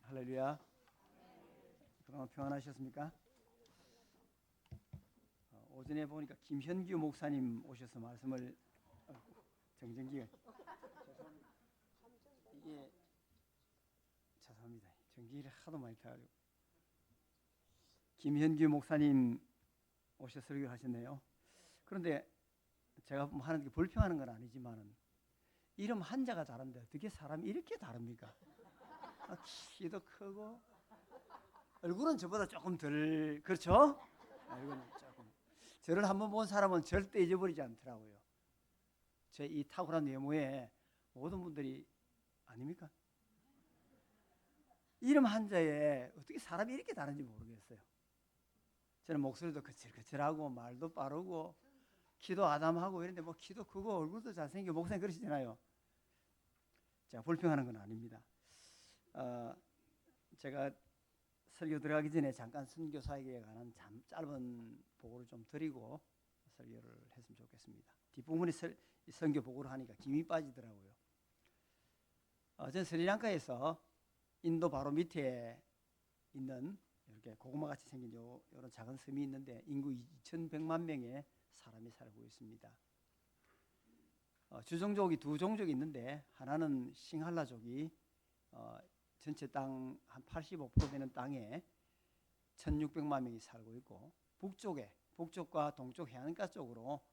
할렐루야. 그동안 평안하셨습니까? 오전에 보니까 김현규 목사님 오셔서 말씀을 정전기가 이게 죄송합니다. 전기를 하도 많이 타가지고 김현규 목사님 오셔서 설교를 하셨네요. 그런데 제가 하는 게 불평하는 건 아니지만은 이름 한자가 다른데 어떻게 사람이 이렇게 다릅니까? 키도 크고 얼굴은 저보다 조금 덜 그렇죠? 얼굴은 조금 저를 한번 본 사람은 절대 잊어버리지 않더라고요. 제 이 탁월한 외모에 모든 분들이 아닙니까? 이름 한자에 어떻게 사람이 이렇게 다른지 모르겠어요. 저는 목소리도 거칠거칠하고 말도 빠르고 키도 아담하고 이런데 뭐 키도 크고 얼굴도 잘생기고 목사님 그러시잖아요. 제가 불평하는 건 아닙니다. 제가 설교 들어가기 전에 잠깐 선교사에게 관한 짧은 보고를 좀 드리고 설교를 했으면 좋겠습니다. 뒷부분이 선교 보고를 하니까 김이 빠지더라고요. 저는 스리랑카에서 인도 바로 밑에 있는 이렇게 고구마같이 생긴 이런 작은 섬이 있는데 인구 2,100만 명의 사람이 살고 있습니다. 주종족이 두 종족이 있는데 하나는 싱할라족이 전체 땅 한 85% 되는 땅에 1,600만 명이 살고 있고 북쪽과 동쪽 해안가 쪽으로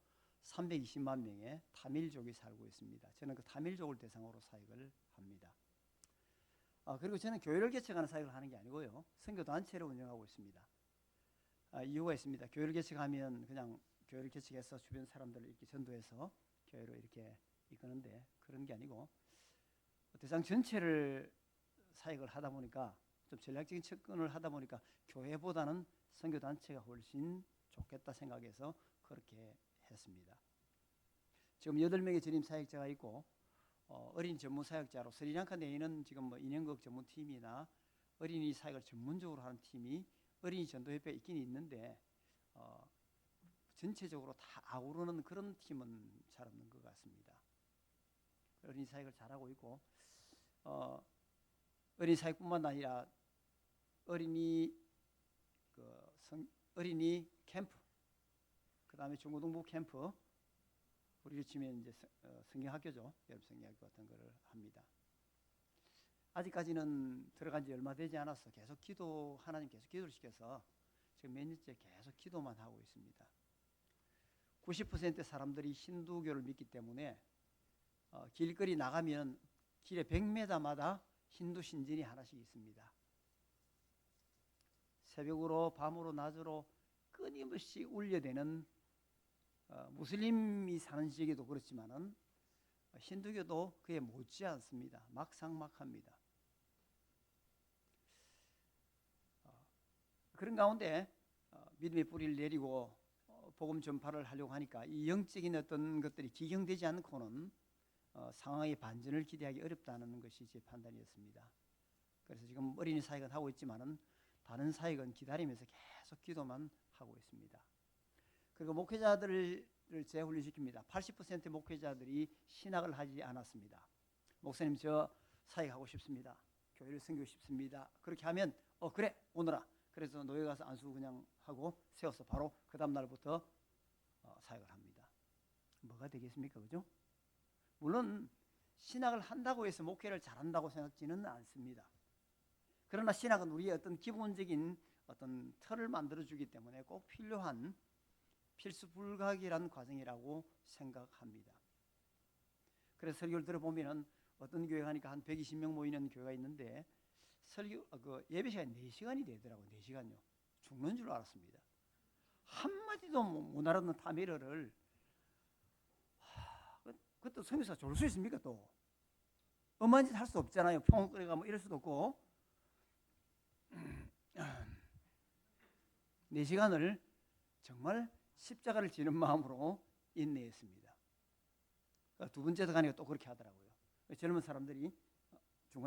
320만 명의 타밀족이 살고 있습니다. 저는 그 타밀족을 대상으로 사역을 합니다. 그리고 저는 교회를 개척하는 사역을 하는 게 아니고요. 선교단체를 운영하고 있습니다. 이유가 있습니다. 교회를 개척하면 그냥 교회를 개척해서 주변 사람들을 이렇게 전도해서 교회로 이렇게 이끄는데 그런 게 아니고 대상 전체를 사역을 하다 보니까 좀 전략적인 접근을 하다 보니까 교회보다는 선교단체가 훨씬 좋겠다 생각해서 그렇게 했습니다. 지금 8명의 전임 사역자가 있고 어린이 전문 사역자로 스리랑카 내에는 지금 뭐 인형극 전문팀이나 어린이 사역을 전문적으로 하는 팀이 어린이 전도협회에 있긴 있는데 전체적으로 다 아우르는 그런 팀은 잘 없는 것 같습니다. 어린이 사역을 잘하고 있고 어린이 사역뿐만 아니라 어린이 캠프, 그 다음에 중고등부 캠프, 우리로 치면 이제 성경학교죠. 여름성경학교 같은 거를 합니다. 아직까지는 들어간 지 얼마 되지 않아서 하나님 계속 기도를 시켜서 지금 몇 년째 계속 기도만 하고 있습니다. 90% 사람들이 힌두교를 믿기 때문에 길거리 나가면 길에 100m마다 힌두 신전이 하나씩 있습니다. 새벽으로 밤으로 낮으로 끊임없이 울려대는 무슬림이 사는 지역에도 그렇지만은 힌두교도 그에 못지 않습니다. 막상막합니다. 그런 가운데 믿음의 뿌리를 내리고 복음 전파를 하려고 하니까 이 영적인 어떤 것들이 기경되지 않고는 상황의 반전을 기대하기 어렵다는 것이 제 판단이었습니다. 그래서 지금 어린이 사역은 하고 있지만은 다른 사역은 기다리면서 계속 기도만 하고 있습니다. 그리고 목회자들을 재훈련시킵니다. 80% 목회자들이 신학을 하지 않았습니다. 목사님 저 사역하고 싶습니다. 교회를 섬기고 싶습니다. 그렇게 하면 그래 오너라. 그래서 노예 가서 안수 그냥 하고 세워서 바로 그 다음 날부터 사역을 합니다. 뭐가 되겠습니까? 그죠? 물론 신학을 한다고 해서 목회를 잘한다고 생각지는 않습니다. 그러나 신학은 우리의 어떤 기본적인 어떤 틀을 만들어주기 때문에 꼭 필요한 필수 불가결한 과정이라고 생각합니다. 그래서 설교를 들어보면 어떤 교회 가니까 한 120명 모이는 교회가 있는데 예배 시간이 4시간이 되더라고요. 4시간요. 죽는 줄 알았습니다. 한마디도 못 알아듣는 타밀어를 그것도 성교사 좋을 수 있습니까? 또 엄한 짓 할 수 없잖아요. 평온 끓여가 뭐 이럴 수도 없고 4시간을 정말 십자가를 지는 마음으로 인내했습니다. 두 번째도 가니까 또 그렇게 하더라고요. 젊은 사람들이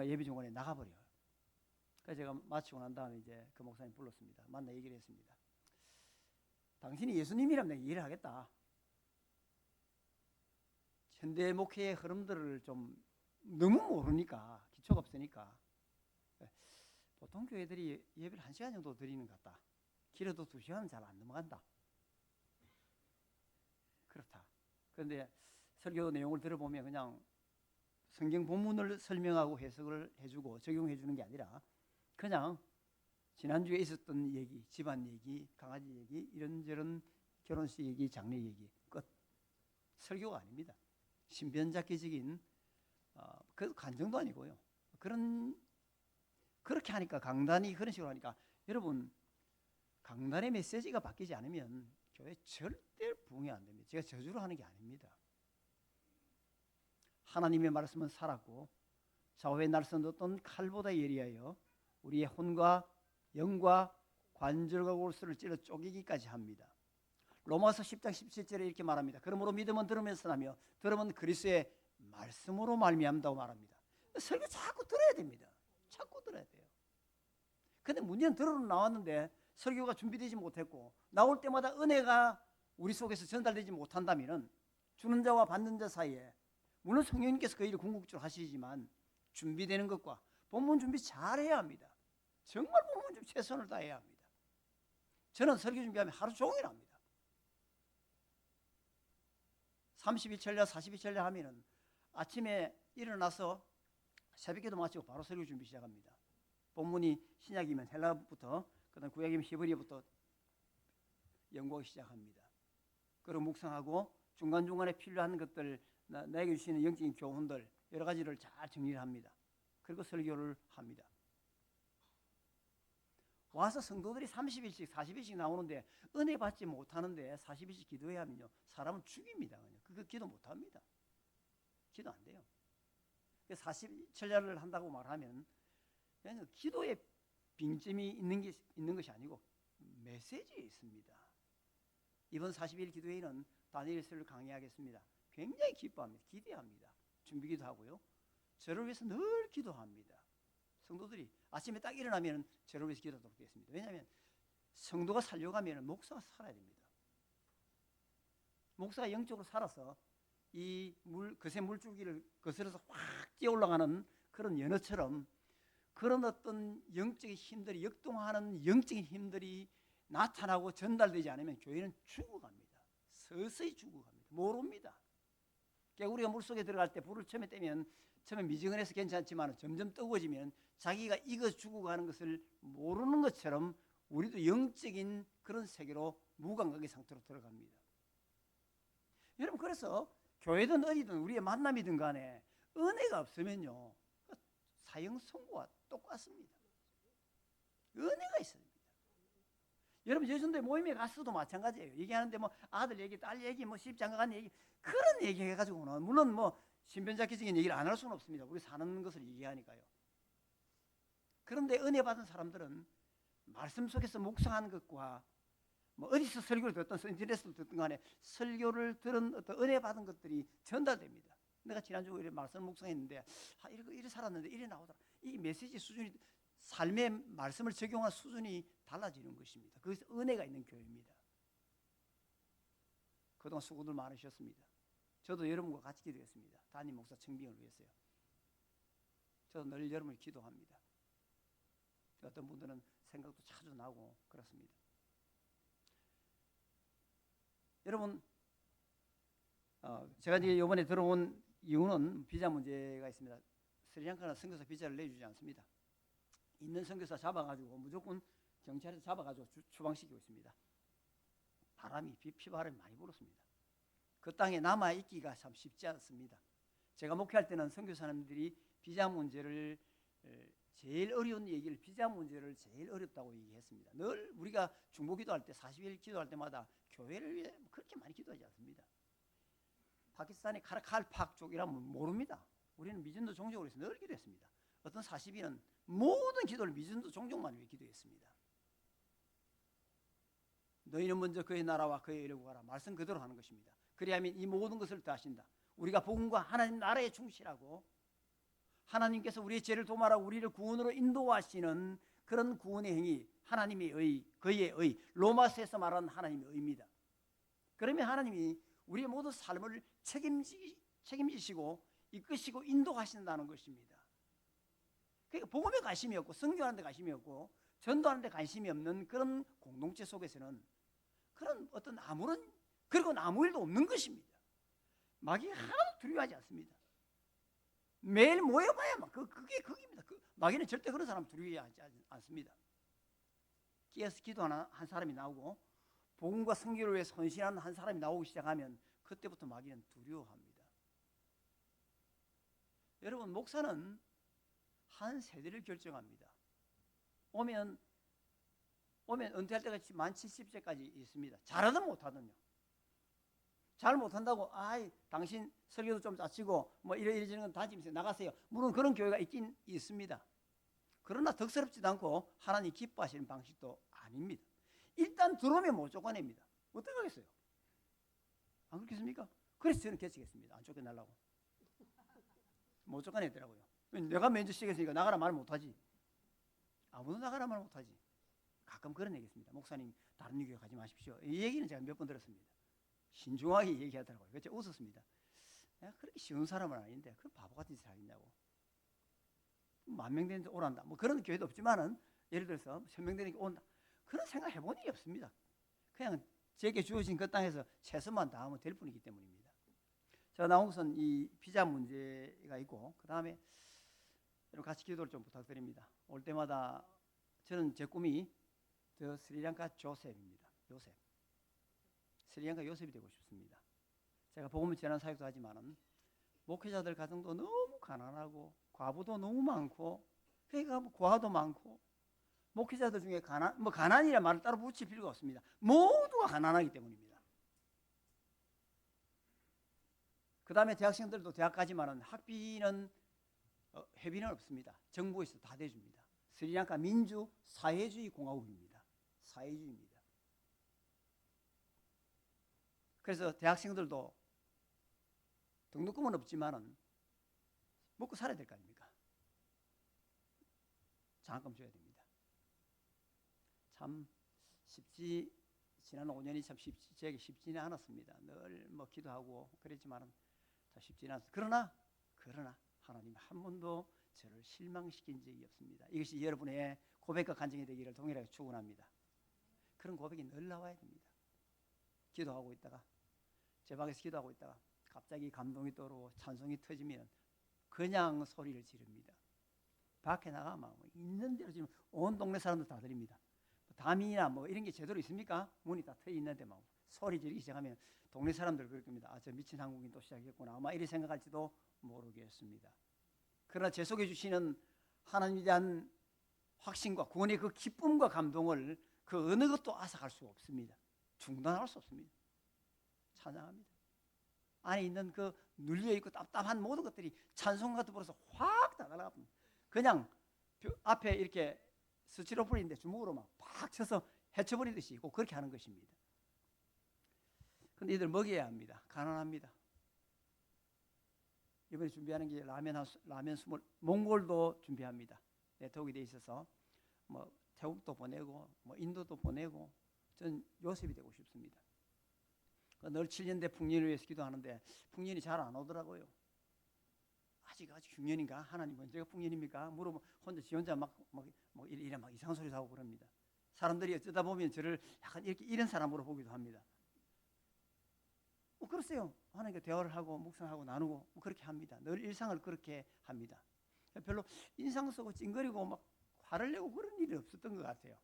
예배 중간에 나가버려요. 그래서 제가 마치고 난 다음에 이제 그 목사님 불렀습니다. 만나 얘기를 했습니다. 당신이 예수님이라면 내가 이해를 하겠다. 현대 목회의 흐름들을 좀 너무 모르니까 기초가 없으니까 보통 교회들이 예배를 1시간 정도 드리는 것 같다. 길어도 2시간은 잘 안 넘어간다. 그렇다. 그런데 설교 내용을 들어보면 그냥 성경 본문을 설명하고 해석을 해주고 적용해 주는 게 아니라 그냥 지난주에 있었던 얘기, 집안 얘기, 강아지 얘기, 이런저런 결혼식 얘기, 장례 얘기 끝. 설교가 아닙니다. 신변잡기적인 그 간증도 아니고요. 그렇게 하니까, 강단이 그런 식으로 하니까, 여러분 강단의 메시지가 바뀌지 않으면 교회 절대 부흥이 안 됩니다. 제가 저주로 하는 게 아닙니다. 하나님의 말씀은 살았고 좌우의 날선 어떤 칼보다 예리하여 우리의 혼과 영과 관절과 골수를 찔러 쪼개기까지 합니다. 로마서 10장 17절에 이렇게 말합니다. 그러므로 믿음은 들으면서 나며 들음은 그리스도의 말씀으로 말미암다고 말합니다. 설교 자꾸 들어야 됩니다. 자꾸 들어야 돼요. 근데 문제는 들으러 나왔는데 설교가 준비되지 못했고 나올 때마다 은혜가 우리 속에서 전달되지 못한다면 주는 자와 받는 자 사이에, 물론 성령님께서 그 일을 궁극적으로 하시지만 준비되는 것과 본문 준비 잘해야 합니다. 정말 본문 준비 최선을 다해야 합니다. 저는 설교 준비하면 하루 종일 합니다. 30일철야 40일철야 하면은 아침에 일어나서 새벽기도 마치고 바로 설교 준비 시작합니다. 본문이 신약이면 헬라부터, 그다음 구약이면 히브리어부터 연구하기 시작합니다. 그리고 묵상하고 중간중간에 필요한 것들, 나에게 주시는 영적인 교훈들 여러 가지를 잘 정리를 합니다. 그리고 설교를 합니다. 와서 성도들이 30일씩 40일씩 나오는데 은혜 받지 못하는데 40일씩 기도해야 하면요, 사람은 죽입니다. 그거 기도 못합니다. 기도 안 돼요. 40철야를 한다고 말하면 그냥 기도에 빙점이 있는 것이 아니고 메시지에 있습니다. 이번 40일 기도회는 다니엘서를 강의하겠습니다. 굉장히 기뻐합니다. 기대합니다. 준비기도 하고요. 저를 위해서 늘 기도합니다. 성도들이 아침에 딱 일어나면 저를 위해서 기도하도록 되겠습니다. 왜냐하면 성도가 살려가면 목사가 살아야 됩니다. 목사가 영적으로 살아서 이 거센 물줄기를 거슬러서 확 뛰어 올라가는 그런 연어처럼 그런 어떤 영적인 힘들이, 역동하는 영적인 힘들이 나타나고 전달되지 않으면 교회는 죽어갑니다. 서서히 죽어갑니다. 모릅니다. 그러니까 우리가 물속에 들어갈 때 불을 처음에 떼면 처음에 미지근해서 괜찮지만 점점 뜨거워지면 자기가 익어 죽어가는 것을 모르는 것처럼 우리도 영적인 그런 세계로 무감각의 상태로 들어갑니다. 여러분, 그래서 교회든 어디든 우리의 만남이든 간에 은혜가 없으면요, 사형 선고와 똑같습니다. 은혜가 있어야 됩니다. 여러분, 여전대 모임에 갔어도 마찬가지예요. 얘기하는데 뭐 아들 얘기, 딸 얘기, 뭐 시집장가간 얘기, 그런 얘기 해가지고는 물론 뭐 신변잡기적인 얘기를 안 할 수는 없습니다. 우리 사는 것을 얘기하니까요. 그런데 은혜 받은 사람들은 말씀 속에서 묵상하는 것과 뭐 어디서 설교를 듣든 인터넷으로 듣든 간에 설교를 들은 어떤 은혜 받은 것들이 전달됩니다. 내가 지난주에 말씀 묵상했는데 이래 살았는데 이래 나오더라. 이 메시지 수준이, 삶의 말씀을 적용한 수준이 달라지는 것입니다. 그래서 은혜가 있는 교회입니다. 그동안 수고들 많으셨습니다. 저도 여러분과 같이 기도했습니다. 담임 목사 청빙을 위해서요. 저도 늘 여러분을 기도합니다. 어떤 분들은 생각도 자주 나고 그렇습니다. 여러분, 제가 이제 이번에 들어온 이유는 비자 문제가 있습니다. 스리랑카는 선교사 비자를 내주지 않습니다. 있는 선교사 잡아가지고 무조건 경찰에서 잡아가지고 추방시키고 있습니다. 바람이, 비바람이 많이 불었습니다. 그 땅에 남아있기가 참 쉽지 않습니다. 제가 목회할 때는 선교사님들이 비자 문제를 제일 어려운 얘기를, 비자 문제를 제일 어렵다고 얘기했습니다. 늘 우리가 중보 기도할 때 40일 기도할 때마다 교회를 위해 그렇게 많이 기도하지 않습니다. 파키스탄의 카라칼팍 쪽이라면 모릅니다. 우리는 미전도 종족으로 해서 늘 기도했습니다. 어떤 40일은 모든 기도를 미전도 종족만 위해 기도했습니다. 너희는 먼저 그의 나라와 그의 의를 구하라. 말씀 그대로 하는 것입니다. 그리하면 이 모든 것을 다 하신다. 우리가 복음과 하나님 나라에 충실하고 하나님께서 우리의 죄를 도말하고 우리를 구원으로 인도하시는 그런 구원의 행위, 하나님의 의, 그의 의, 로마서에서 말하는 하나님의 의입니다. 그러면 하나님이 우리의 모든 삶을 책임지시고 이끄시고 인도하신다는 것입니다. 그러니까 복음에 관심이 없고 선교하는 데 관심이 없고 전도하는 데 관심이 없는 그런 공동체 속에서는 그런 어떤 아무런 그리고 아무 일도 없는 것입니다. 마귀가 하나도 두려워하지 않습니다. 매일 모여봐야 그게 극입니다. 마귀는 절대 그런 사람 두려워하지 않습니다. 끼어서 기도하는 한 사람이 나오고 복음과 선교를 위해 헌신하는 한 사람이 나오기 시작하면 그때부터 마귀는 두려워합니다. 여러분, 목사는 한 세대를 결정합니다. 오면 은퇴할 때까지 만 70세까지 있습니다. 잘하든 못하든요. 잘 못한다고 당신 설교도 좀 짜치고 뭐 이러저런 건 다짐해서 나가세요. 물론 그런 교회가 있긴 있습니다. 그러나 덕스럽지도 않고 하나님 기뻐하시는 방식도 아닙니다. 일단 들어오면 못 쫓아냅니다. 어떻게 하겠어요? 안 그렇겠습니까? 그래서 저는 개척했습니다. 안 쫓겨나려고. 못 쫓아내더라고요. 내가 면접 시켰으니까 나가라 말 못하지. 아무도 나가라 말 못하지. 가끔 그런 얘기 했습니다. 목사님 다른 교회 가지 마십시오. 이 얘기는 제가 몇 번 들었습니다. 신중하게 얘기하더라고요. 그래서 웃었습니다. 내가 그렇게 쉬운 사람은 아닌데 그런 바보 같은 짓을 하겠냐고. 10,000명 되는데 오란다. 뭐 그런 교회도 없지만은 예를 들어서 1,000명 되니까 온다. 그런 생각 해본 일이 없습니다. 그냥 제게 주어진 그 땅에서 최선만 다하면 될 뿐이기 때문입니다. 제가 나온 것은 이 비자 문제가 있고 그 다음에 여러분 같이 기도를 좀 부탁드립니다. 올 때마다 저는 제 꿈이 저 스리랑카 조셉입니다. 요셉. 스리랑카 요셉이 되고 싶습니다. 제가 복음을 전하는 사역도 하지만은 목회자들 가정도 너무 가난하고 과부도 너무 많고 그러니까 고아도 많고 목회자들 중에 가난이라 말을 따로 붙일 필요가 없습니다. 모두가 가난하기 때문입니다. 그 다음에 대학생들도 대학 가지만은 학비는 회비는 없습니다. 정부에서 다 대줍니다. 스리랑카 민주 사회주의 공화국입니다. 사회주의입니다. 그래서 대학생들도 등록금은 없지만은 먹고 살아야 될 거 아닙니까? 장학금 줘야 됩니다. 참 지난 5년이 참 저에게 쉽지는 않았습니다. 늘 뭐 기도하고 그랬지만은 참 쉽지는 않았습니다. 그러나 하나님 한 번도 저를 실망시킨 적이 없습니다. 이것이 여러분의 고백과 간증이 되기를 동일하게 축원합니다. 그런 고백이 늘 나와야 됩니다. 기도하고 있다가 제 방에서 기도하고 있다가 갑자기 감동이 떠오르고 찬송이 터지면 그냥 소리를 지릅니다. 밖에 나가면 있는 대로 지금 온 동네 사람들 다 들립니다. 담이나 뭐 이런 게 제대로 있습니까? 문이 다 트여 있는데 막 소리 지르기 시작하면 동네 사람들 그럴 겁니다. 저 미친 한국인 또 시작했구나. 아마 이렇게 생각할지도 모르겠습니다. 그러나 제 속에 주시는 하나님에 대한 확신과 구원의 그 기쁨과 감동을 그 어느 것도 앗아갈 수 없습니다. 중단할 수 없습니다. 찬양합니다. 안에 있는 그 눌려있고 답답한 모든 것들이 찬송과 더불어서 확 다 날아갑니다. 그냥 앞에 이렇게 스티로폼인데 주먹으로 막 팍 쳐서 헤쳐버리듯이 꼭 그렇게 하는 것입니다. 근데 이들 먹여야 합니다. 가난합니다. 이번에 준비하는 게 라면 20, 몽골도 준비합니다. 네트워크에 돼 있어서 뭐 태국도 보내고 뭐 인도도 보내고 전 요셉이 되고 싶습니다. 늘 7년대 풍년을 위해서 기도하는데 풍년이 잘 안 오더라고요. 아직 흉년인가? 하나님 언제가 풍년입니까? 물어보면 혼자 지 혼자 막 이상한 소리 하고 그럽니다. 사람들이 어쩌다 보면 저를 약간 이런 사람으로 보기도 합니다. 그렇어요. 하나님과 대화를 하고 묵상하고 나누고 그렇게 합니다. 늘 일상을 그렇게 합니다. 별로 인상 쓰고 찡그리고 막 화를 내고 그런 일이 없었던 것 같아요.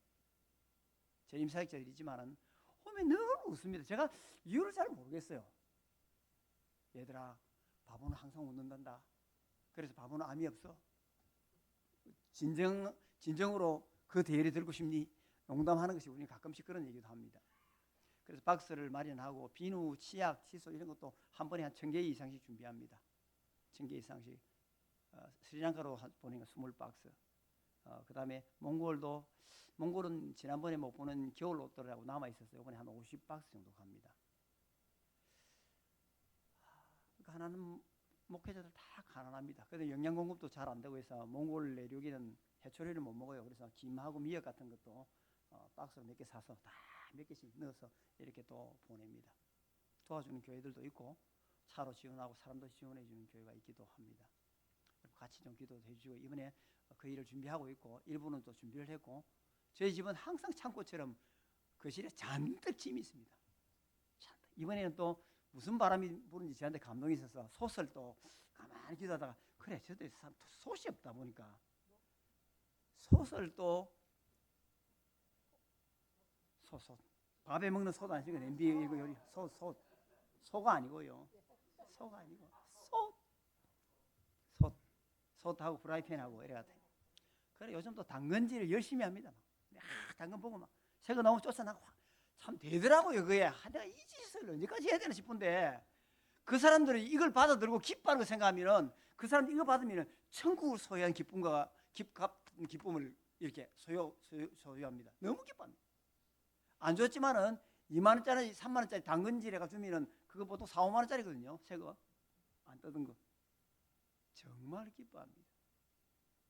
제 임사역자들이지만은 오면 늘 웃습니다. 제가 이유를 잘 모르겠어요. 얘들아, 바보는 항상 웃는단다. 그래서 바보는 암이 없어. 진정으로 그 대열에 들고 싶니? 농담하는 것이 우리는 가끔씩 그런 얘기도 합니다. 그래서 박스를 마련하고 비누, 치약, 칫솔 이런 것도 한 번에 한 1,000개 이상씩 준비합니다. 1,000개 이상씩. 스리랑카로 보내는 20박스. 그 다음에 몽골은 지난번에 못 보는 겨울 옷들하고 남아있었어요. 이번에 한 50박스 정도 갑니다. 가난한 목회자들 다 가난합니다. 그래서 영양 공급도 잘 안 되고 해서 몽골 내륙에는 해초리를 못 먹어요. 그래서 김하고 미역 같은 것도 박스로 몇 개 사서 다 몇 개씩 넣어서 이렇게 또 보냅니다. 도와주는 교회들도 있고 차로 지원하고 사람도 지원해 주는 교회가 있기도 합니다. 같이 좀 기도해 주시고 이번에 그 일을 준비하고 있고 일부는 또 준비를 했고 저희 집은 항상 창고처럼 거실에 잔뜩 짐이 있습니다. 잔뜩. 이번에는 또 무슨 바람이 부는지 저한테 감동이 있어서 솥을 또 가만히 기도하다가 그래 저도 솥이 없다 보니까 솥을 또 솥 밥에 먹는 솥 아니고 냄비 이거 요리 소가 아니고요. 소가 아니고 솥하고 프라이팬하고 이래가 돼. 그래 요즘 또 당근질을 열심히 합니다. 당근 보고 막 새거 나오면 쫓아나고 참 되더라고요. 그게 내가 이 짓을 언제까지 해야 되나 싶은데 그 사람들은 이걸 받아들고 기뻐하는 거 생각하면은 그 사람들 이거 받으면은 천국을 소유한 기쁨과 기쁨을 이렇게 소유합니다. 너무 기뻐합니다. 안 좋지만은 2만 원짜리 3만 원짜리 당근질에가 주면은 그거 보통 4, 5만 원짜리거든요. 새거 안 뜯은 거 정말 기뻐합니다.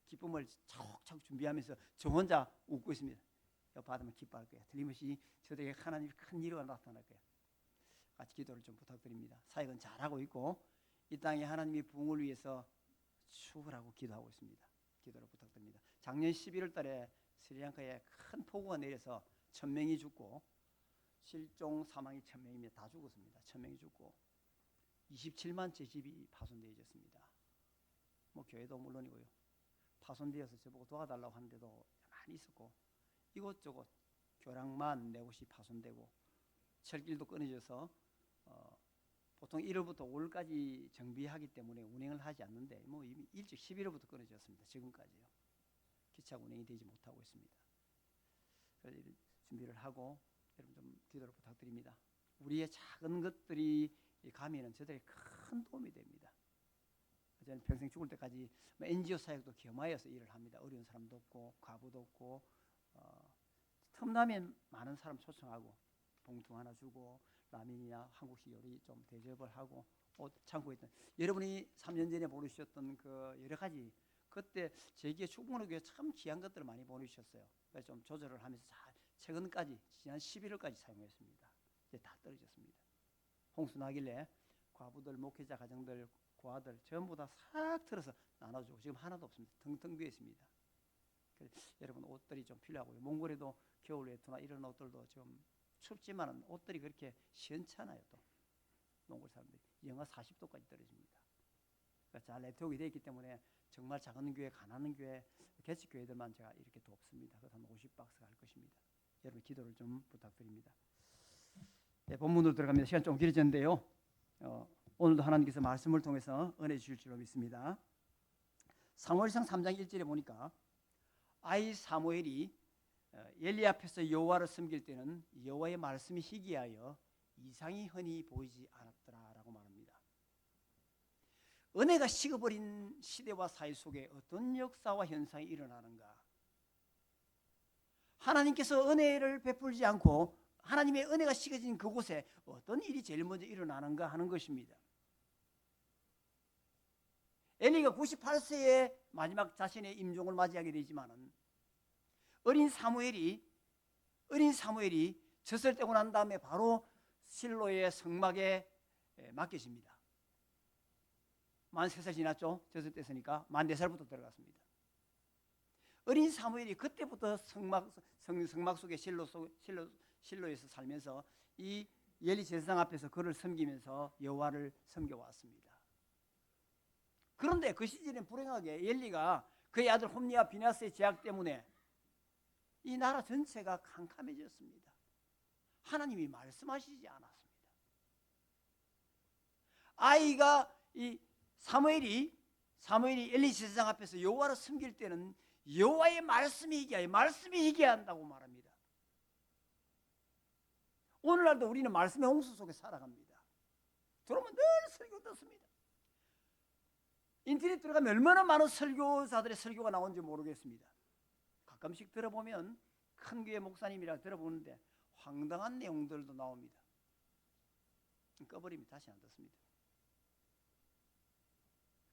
기쁨을 차곡차곡 준비하면서 저 혼자 웃고 있습니다. 이거 받으면 기뻐할 거야. 틀림없이 저에게 하나님의 큰 일이 나타날 거야. 같이 기도를 좀 부탁드립니다. 사역은 잘하고 있고 이 땅에 하나님의 부흥을 위해서 축을 기도하고 있습니다. 기도를 부탁드립니다. 작년 11월 달에 스리랑카에 큰 폭우가 내려서 1000명이 죽고 실종 사망이 1000명이면 다 죽었습니다. 1000명이 죽고 27만 채 집이 파손되어졌습니다. 뭐 교회도 물론이고요. 파손되어서 저보고 도와달라고 하는데도 많이 있었고 이곳저곳 교량만 네 곳이 파손되고 철길도 끊어져서 보통 1월부터 5월까지 정비하기 때문에 운행을 하지 않는데 뭐 이미 일찍 11월부터 끊어졌습니다. 지금까지요. 기차가 운행이 되지 못하고 있습니다. 그래서 준비를 하고 여러분 좀 기도를 부탁드립니다. 우리의 작은 것들이 가면은 저들에게 큰 도움이 됩니다. 저는 평생 죽을 때까지 NGO 사역도 겸하여서 일을 합니다. 어려운 사람도 없고 과부도 없고 틈나면 많은 사람 초청하고 봉투 하나 주고 라면이나 한국식 요리 좀 대접을 하고 옷 창고에 있던 여러분이 3년 전에 보내주셨던 그 여러 가지 그때 제기의 축복의 교회 참 귀한 것들을 많이 보내주셨어요. 그래서 좀 조절을 하면서 최근까지 지난 11월까지 사용했습니다. 이제 다 떨어졌습니다. 홍수 나길래 과부들, 목회자 가정들, 고아들 전부 다 싹 틀어서 나눠주고 지금 하나도 없습니다. 텅텅 비어 있습니다. 여러분 옷들이 좀 필요하고요. 몽골에도 겨울 외투나 이런 옷들도 좀 춥지만 옷들이 그렇게 시원찮아요. 또 몽골 사람들이 영하 40도까지 떨어집니다. 그러니까 잘 네트워크가 되어 있기 때문에 정말 작은 교회, 가난한 교회, 개척 교회들만 제가 이렇게 돕습니다. 그래서 한 50박스 할 것입니다. 여러분 기도를 좀 부탁드립니다. 네, 본문으로 들어갑니다. 시간 좀 길어졌는데요. 오늘도 하나님께서 말씀을 통해서 은혜 주실 줄로 믿습니다. 사무엘상 3장 1절에 보니까 아이 사무엘이 엘리 앞에서 여호와를 섬길 때는 여호와의 말씀이 희귀하여 이상이 흔히 보이지 않았더라라고 말합니다. 은혜가 식어버린 시대와 사회 속에 어떤 역사와 현상이 일어나는가? 하나님께서 은혜를 베풀지 않고 하나님의 은혜가 식어진 그곳에 어떤 일이 제일 먼저 일어나는가 하는 것입니다. 엘리가 98세에 마지막 자신의 임종을 맞이하게 되지만은 어린 사무엘이 젖을 떼고 난 다음에 바로 실로의 성막에 맡겨집니다. 만 3살 지났죠. 젖을 뗐으니까 만 4살부터 들어갔습니다. 어린 사무엘이 그때부터 성막 속에 실로에서 살면서 이 엘리 제사장 앞에서 그를 섬기면서 여호와를 섬겨왔습니다. 그런데 그 시절엔 불행하게 엘리가 그의 아들 홈니와 비나스의 제약 때문에 이 나라 전체가 캄캄해졌습니다. 하나님이 말씀하시지 않았습니다. 아이가 이 사무엘이 엘리 제사장 앞에서 여호와를 섬길 때는 여호와의 말씀이 희귀한다고 말합니다. 오늘날도 우리는 말씀의 홍수 속에 살아갑니다. 들어오면 늘 설교 듣습니다. 인터넷 들어가면 얼마나 많은 설교사들의 설교가 나오는지 모르겠습니다. 가끔씩 들어보면 큰 교회 목사님이라 들어보는데 황당한 내용들도 나옵니다. 꺼버리면 다시 안 듣습니다.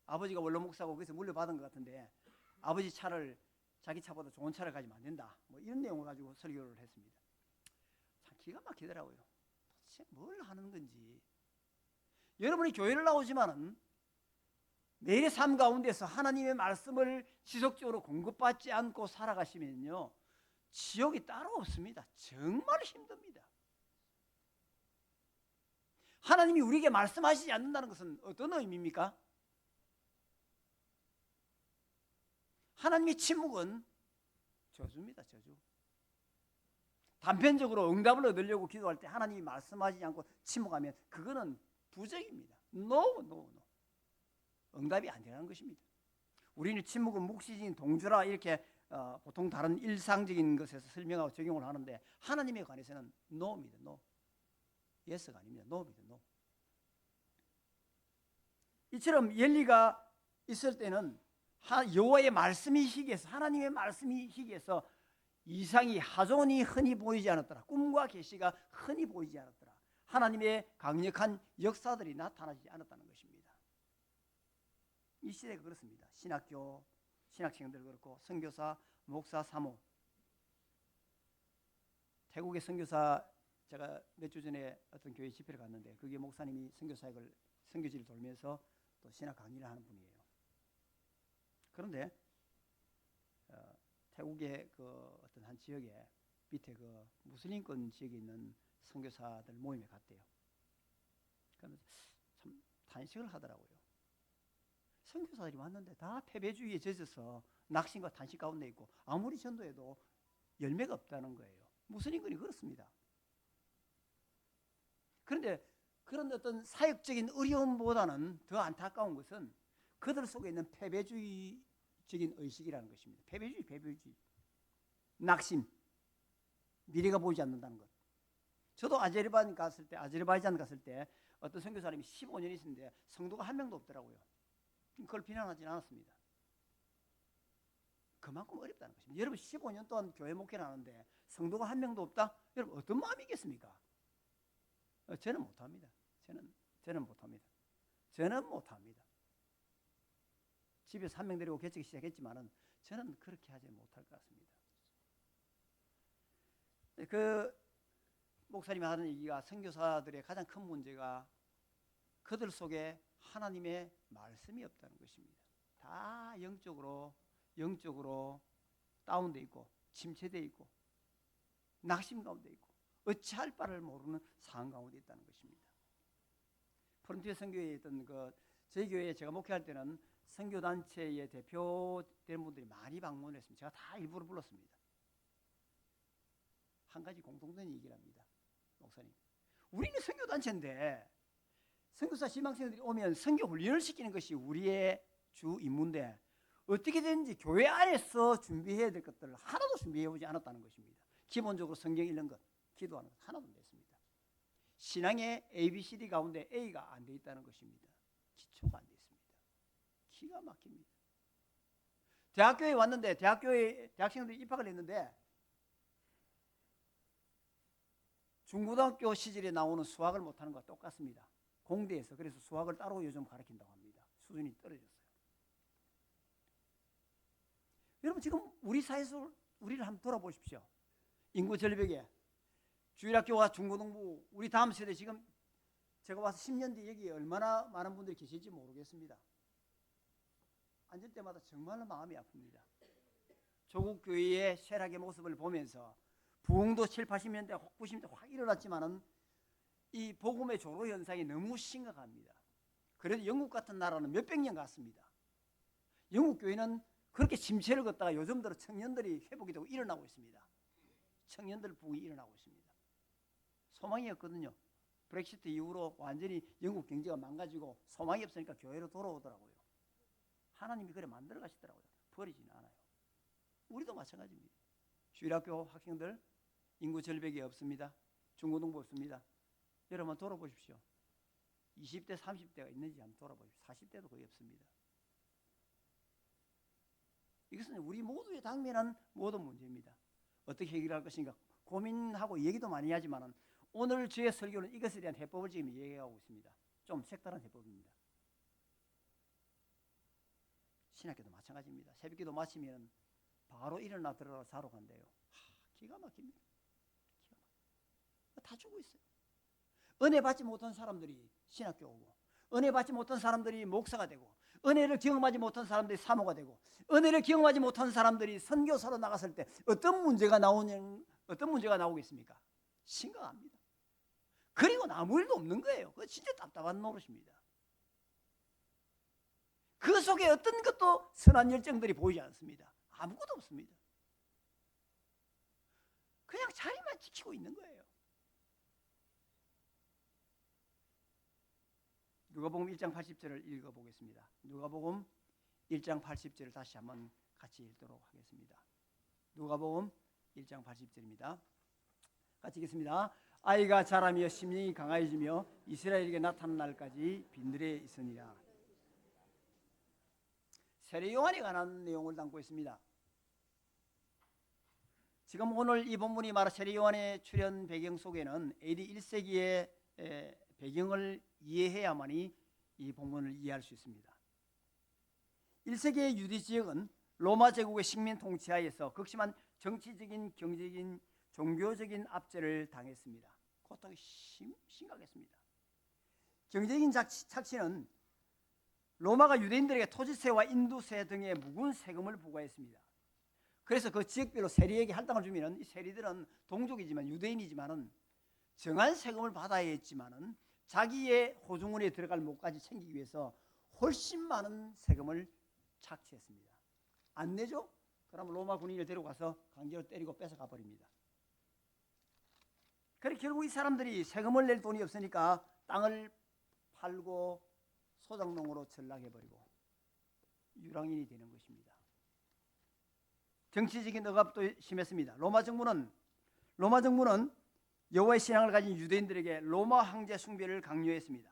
아버지가 원로 목사고 거기서 물려받은 것 같은데 아버지 차를 자기 차보다 좋은 차를 가지면 안 된다. 뭐 이런 내용을 가지고 설교를 했습니다. 참 기가 막히더라고요. 도대체 뭘 하는 건지. 여러분이 교회를 나오지만은 매일의 삶 가운데서 하나님의 말씀을 지속적으로 공급받지 않고 살아가시면요, 지옥이 따로 없습니다. 정말 힘듭니다. 하나님이 우리에게 말씀하시지 않는다는 것은 어떤 의미입니까? 하나님의 침묵은 저주입니다. 저주. 단편적으로 응답을 얻으려고 기도할 때 하나님이 말씀하지 않고 침묵하면 그거는 부적입니다. No. 응답이 안 되는 것입니다. 우리는 침묵은 묵시적인 동조라 이렇게 보통 다른 일상적인 것에서 설명하고 적용을 하는데 하나님에 관해서는 no입니다. No. yes가 아닙니다. no입니다. no. 이처럼 엘리가 있을 때는 여호와의 말씀이 희귀해서 하나님의 말씀이 희귀해서 이상이 하존이 흔히 보이지 않았더라. 꿈과 계시가 흔히 보이지 않았더라. 하나님의 강력한 역사들이 나타나지 않았다는 것입니다. 이 시대가 그렇습니다. 신학교, 신학생들 그렇고 선교사, 목사, 사모. 태국의 선교사 제가 몇 주 전에 어떤 교회 집회를 갔는데 그게 목사님이 선교사역을 선교지를 돌면서 또 신학 강의를 하는 분이에요. 그런데 태국의 그 어떤 한 지역에 밑에 그 무슬림권 지역에 있는 선교사들 모임에 갔대요. 그러면서 참 탄식을 하더라고요. 선교사들이 왔는데 다 패배주의에 젖어서 낙심과 탄식 가운데 있고 아무리 전도해도 열매가 없다는 거예요. 무슬림권이 그렇습니다. 그런데 그런 어떤 사역적인 어려움보다는 더 안타까운 것은 그들 속에 있는 패배주의적인 의식이라는 것입니다. 패배주의. 낙심, 미래가 보이지 않는다는 것. 저도 아제르바이잔 갔을 때 어떤 선교사님이 15년 있었는데 성도가 한 명도 없더라고요. 그걸 비난하지는 않았습니다. 그만큼 어렵다는 것입니다. 여러분 15년 동안 교회 목회를 하는데 성도가 한 명도 없다? 여러분 어떤 마음이겠습니까? 저는 못합니다. 저는 못합니다. 집에서 한 명 데리고 개척이 시작했지만은 저는 그렇게 하지 못할 것 같습니다. 그 목사님이 하는 얘기가 선교사들의 가장 큰 문제가 그들 속에 하나님의 말씀이 없다는 것입니다. 다 영적으로 다운돼 있고 침체돼 있고 낙심 가운데 있고 어찌할 바를 모르는 상황 가운데 있다는 것입니다. 포른투에 선교회에 있던 저희 교회에 제가 목회할 때는 선교단체의 대표된 분들이 많이 방문을 했습니다. 제가 다 일부러 불렀습니다. 한 가지 공통된 얘기를 합니다. 목사님, 우리는 선교단체인데 선교사 신앙생들이 오면 선교 훈련을 시키는 것이 우리의 주 임무인데 어떻게든지 교회 안에서 준비해야 될 것들을 하나도 준비해오지 않았다는 것입니다. 기본적으로 성경 읽는 것, 기도하는 것 하나도 안 됐습니다. 신앙의 ABCD 가운데 A가 안 돼 있다는 것입니다. 기초가 안 돼 있습니다. 기가 막힙니다. 대학교에 왔는데 대학생들이 입학을 했는데 중고등학교 시절에 나오는 수학을 못하는 것과 똑같습니다. 공대에서 그래서 수학을 따로 요즘 가르친다고 합니다. 수준이 떨어졌어요. 여러분 지금 우리 사회에서 우리를 한번 돌아보십시오. 인구 절벽에 주일학교와 중고등부 우리 다음 세대 지금 제가 와서 10년 뒤 여기 얼마나 많은 분들이 계실지 모르겠습니다. 앉을 때마다 정말로 마음이 아픕니다. 조국 교회의 쇠락의 모습을 보면서 부흥도 7, 80년대, 90년대 확 일어났지만은 이 복음의 조로 현상이 너무 심각합니다. 그래도 영국 같은 나라는 몇백 년 갔습니다. 영국 교회는 그렇게 침체를 걷다가 요즘 들어 청년들이 회복이 되고 일어나고 있습니다. 청년들 부흥이 일어나고 있습니다. 소망이 없거든요. 브렉시트 이후로 완전히 영국 경제가 망가지고 소망이 없으니까 교회로 돌아오더라고요. 하나님이 그래 만들어 가시더라고요. 버리지는 않아요. 우리도 마찬가지입니다. 주일학교 학생들 인구 절벽이 없습니다. 중고등부 없습니다. 여러분 돌아보십시오. 20대, 30대가 있는지 한번 돌아보십시오. 40대도 거의 없습니다. 이것은 우리 모두의 당면한 모든 문제입니다. 어떻게 해결할 것인가 고민하고 얘기도 많이 하지만 오늘 저의 설교는 이것에 대한 해법을 지금 얘기하고 있습니다. 좀 색다른 해법입니다. 신학교도 마찬가지입니다. 새벽기도 마치면 바로 일어나 들어가 자러 간대요. 기가 막힙니다. 다 죽고 있어요. 은혜 받지 못한 사람들이 신학교 오고 은혜 받지 못한 사람들이 목사가 되고, 은혜를 경험하지 못한 사람들이 사모가 되고, 은혜를 경험하지 못한 사람들이 선교사로 나갔을 때 어떤 문제가 나오겠습니까? 심각합니다. 그리고 아무 일도 없는 거예요. 그거 진짜 답답한 노릇입니다. 그 속에 어떤 것도 선한 열정들이 보이지 않습니다. 아무것도 없습니다. 그냥 자리만 지키고 있는 거예요. 누가복음 1장 80절을 읽어보겠습니다. 누가복음 1장 80절을 다시 한번 같이 읽도록 하겠습니다. 누가복음 1장 80절입니다. 같이 읽겠습니다. 아이가 자라며 심령이 강하여지며 이스라엘에게 나타난 날까지 빈들에 있으니라. 세례 요한에 관한 내용을 담고 있습니다. 지금 오늘 이 본문이 말한 세례 요한의 출현 배경 속에는 AD 1세기의 배경을 이해해야만이 이 본문을 이해할 수 있습니다. 1세기의 유대 지역은 로마 제국의 식민 통치하에서 극심한 정치적인, 경제적인, 종교적인 압제를 당했습니다. 고통이 심각했습니다. 경제적인 착취는 로마가 유대인들에게 토지세와 인도세 등의 묵은 세금을 부과했습니다. 그래서 그 지역별로 세리에게 할당을 주면 이 세리들은 동족이지만 유대인이지만은 정한 세금을 받아야 했지만은 자기의 호중원에 들어갈 목까지 챙기기 위해서 훨씬 많은 세금을 착취했습니다. 안 내죠? 그럼 로마 군인을 데려가서 강제로 때리고 뺏어가 버립니다. 그래 결국 이 사람들이 세금을 낼 돈이 없으니까 땅을 팔고 소작농으로 전락해버리고 유랑인이 되는 것입니다. 정치적인 억압도 심했습니다. 로마 정부는 여호와의 신앙을 가진 유대인들에게 로마 황제 숭배를 강요했습니다.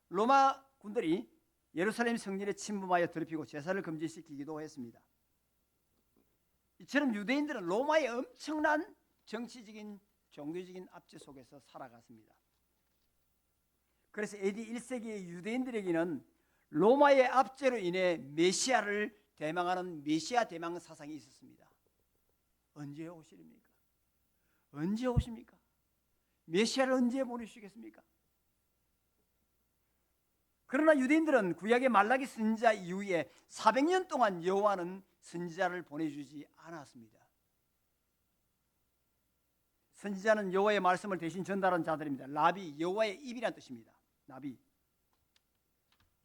로마 군들이 예루살렘 성전에 침범하여 더럽히고 제사를 금지시키기도 했습니다. 이처럼 유대인들은 로마의 엄청난 정치적인 종교적인 압제 속에서 살아갔습니다. 그래서 AD 1세기의 유대인들에게는 로마의 압제로 인해 메시아를 대망하는 메시아 대망 사상이 있었습니다. 언제 오시렵니까? 언제 오십니까? 메시아를 언제 보내주시겠습니까? 그러나 유대인들은 구약의 말라기 선지자 이후에 400년 동안 여호와는 선지자를 보내주지 않았습니다. 선지자는 여호와의 말씀을 대신 전달한 자들입니다. 라비, 여호와의 입이라는 뜻입니다. 나비.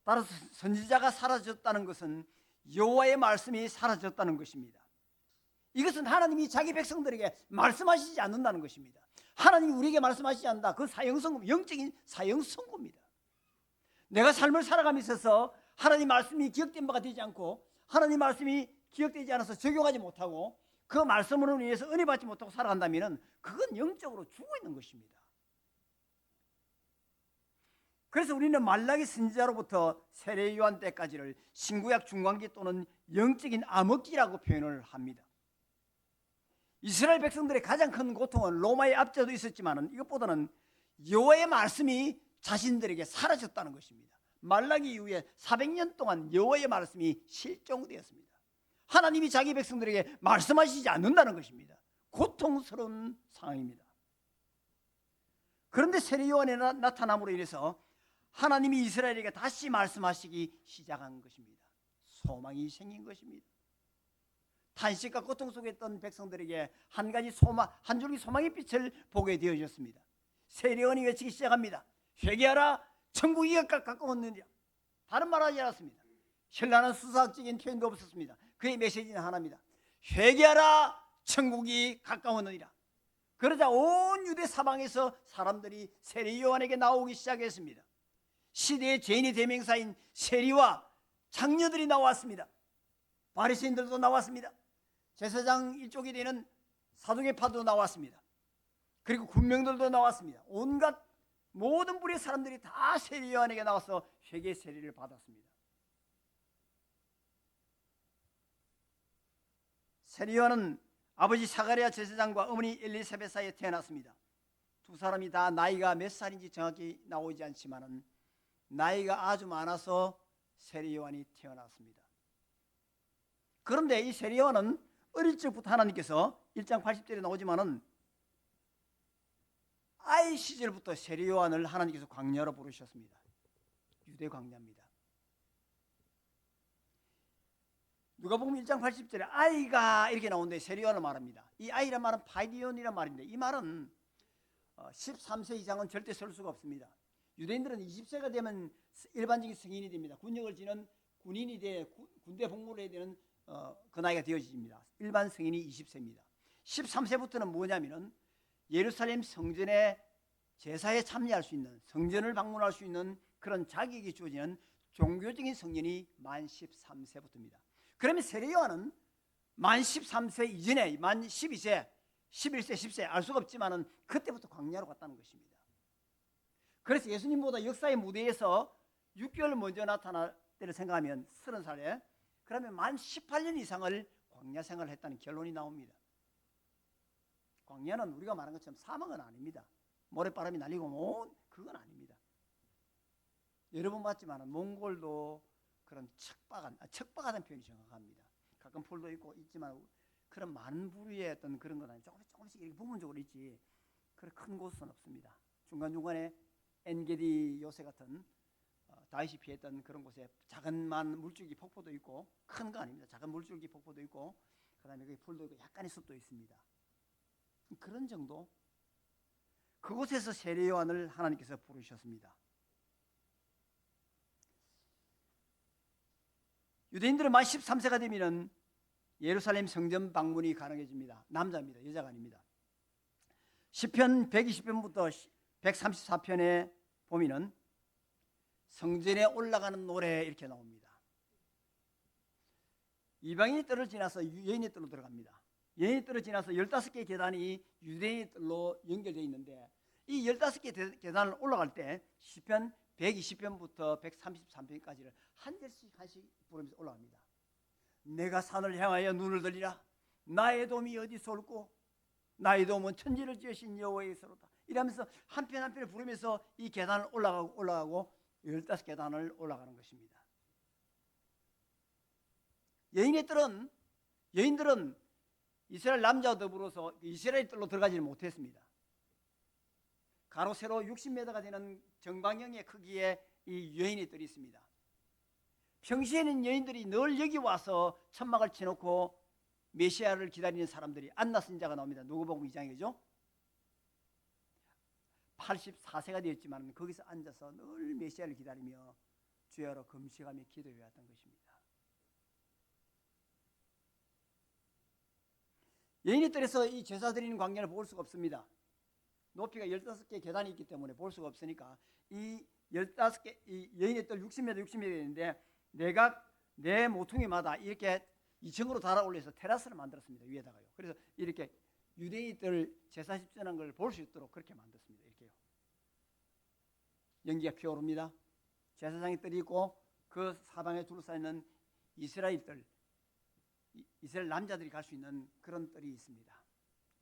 따라서 선지자가 사라졌다는 것은 여호와의 말씀이 사라졌다는 것입니다. 이것은 하나님이 자기 백성들에게 말씀하시지 않는다는 것입니다. 하나님이 우리에게 말씀하시지 않는다. 그 사형선고, 영적인 사형선고입니다. 내가 삶을 살아가며 있어서 하나님 말씀이 기억된 바가 되지 않고 하나님 말씀이 기억되지 않아서 적용하지 못하고 그 말씀으로 인해서 은혜 받지 못하고 살아간다면 그건 영적으로 죽어 있는 것입니다. 그래서 우리는 말라기 선지자로부터 세례 요한 때까지를 신구약 중간기 또는 영적인 암흑기라고 표현을 합니다. 이스라엘 백성들의 가장 큰 고통은 로마의 압제도 있었지만 이것보다는 여호와의 말씀이 자신들에게 사라졌다는 것입니다. 말라기 이후에 400년 동안 여호와의 말씀이 실종되었습니다. 하나님이 자기 백성들에게 말씀하시지 않는다는 것입니다. 고통스러운 상황입니다. 그런데 세례 요한의 나타남으로 인해서 하나님이 이스라엘에게 다시 말씀하시기 시작한 것입니다. 소망이 생긴 것입니다. 탄식과 고통 속에 있던 백성들에게 한 가지 소망, 한 줄기 소망의 빛을 보게 되어졌습니다. 세례 요한이 외치기 시작합니다. 회개하라, 천국이 가까웠느니라. 다른 말하지 않았습니다. 현란한 수사학적인 표현도 없었습니다. 그의 메시지는 하나입니다. 회개하라, 천국이 가까웠느니라. 그러자 온 유대 사방에서 사람들이 세례 요한에게 나오기 시작했습니다. 시대의 죄인의 대명사인 세리와 장녀들이 나왔습니다. 바리새인들도 나왔습니다. 제사장 일족이 되는 사두개파도 나왔습니다. 그리고 군명들도 나왔습니다. 온갖 모든 부류의 사람들이 다 세례 요한에게 나와서 회개 세례를 받았습니다. 세례 요한은 아버지 사가랴 제사장과 어머니 엘리사벳 사이에 태어났습니다. 두 사람이 다 나이가 몇 살인지 정확히 나오지 않지만 나이가 아주 많아서 세례 요한이 태어났습니다. 그런데 이 세례 요한은 어릴 적부터 하나님께서 1장 80절에 나오지만은 아이 시절부터 세례 요한을 하나님께서 광야로 부르셨습니다. 유대 광야입니다. 누가복음 1장 80절에 아이가 이렇게 나오는데 세례요한을 말합니다. 이 아이란 말은 파이디온이란 말인데 이 말은 13세 이상은 절대 설 수가 없습니다. 유대인들은 20세가 되면 일반적인 성인이 됩니다. 군역을 지는 군인이 돼 군대 복무를 해야 되는 그 나이가 되어집니다. 일반 성인이 20세입니다. 13세부터는 뭐냐면은 예루살렘 성전의 제사에 참여할 수 있는, 성전을 방문할 수 있는 그런 자격이 주어지는 종교적인 성년이 만 13세부터입니다. 그러면 세례 요한은 만 13세 이전에 만 12세, 11세, 10세 알 수가 없지만은 그때부터 광야로 갔다는 것입니다. 그래서 예수님보다 역사의 무대에서 6개월 먼저 나타날 때를 생각하면 30살에 그러면 만 18년 이상을 광야 생활을 했다는 결론이 나옵니다. 광야는 우리가 말한 것처럼 사막은 아닙니다. 모래바람이 날리고 그건 아닙니다. 여러 번 봤지만 몽골도 그런 척박하다는 표현이 정확합니다. 가끔 풀도 있지만 그런 많은 부류의 어떤 그런 건 아니고 조금씩 이렇게 부분적으로 있지 그런 큰 곳은 없습니다. 중간중간에 엔게디 요새 같은 다윗이 피했던 그런 곳에 작은만 물줄기 폭포도 있고 큰 거 아닙니다. 작은 물줄기 폭포도 있고 그다음에 거기 풀도 있고 약간의 숲도 있습니다. 그런 정도. 그곳에서 세례 요한을 하나님께서 부르셨습니다. 유대인들은 만 13세가 되면은 예루살렘 성전 방문이 가능해집니다. 남자입니다. 여자가 아닙니다. 시편 120편부터 134편에 보면은 성전에 올라가는 노래 이렇게 나옵니다. 이방인의 뜰을 지나서 여인의 뜰로 들어갑니다. 여인의 뜰을 지나서 15개의 계단이 유대인의 뜰로 연결되어 있는데 이 15개 계단을 올라갈 때 시편 120편부터 133편까지를 한 절씩 부르면서 올라갑니다. 내가 산을 향하여 눈을 들리라. 나의 도움이 어디서 올꼬? 나의 도움은 천지를 지으신 여호와에게서로다. 이러면서 한 편 한 편을 부르면서 이 계단을 올라가고 15계단을 올라가는 것입니다. 여인들은 이스라엘 남자와 더불어서 이스라엘 뜰로 들어가지는 못했습니다. 가로 세로 60m가 되는 정방형의 크기의 이 여인의 뜰이 있습니다. 평시에는 여인들이 늘 여기 와서 천막을 쳐놓고 메시아를 기다리는 사람들이 안나 선지자가 나옵니다. 누가복음 2장이죠. 84세가 되었지만 거기서 앉아서 늘 메시아를 기다리며 주여로 금식하며 기도해왔던 것입니다. 여인의 뜰에서 이 제사 드리는 광야를 볼 수가 없습니다. 높이가 15개 계단이 있기 때문에 볼 수가 없으니까 이 15개 이 여인의 뜰 60m 되는데 내 모퉁이마다 이렇게 2층으로 달아올려서 테라스를 만들었습니다. 위에다가요. 그래서 이렇게 유대인들 제사 집전한 걸 볼 수 있도록 그렇게 만들었습니다. 이렇게요. 연기가 피어오릅니다. 제사장의 뜰이 있고 그 사방에 둘러싸이는 이스라엘 남자들이 갈 수 있는 그런 뜰이 있습니다.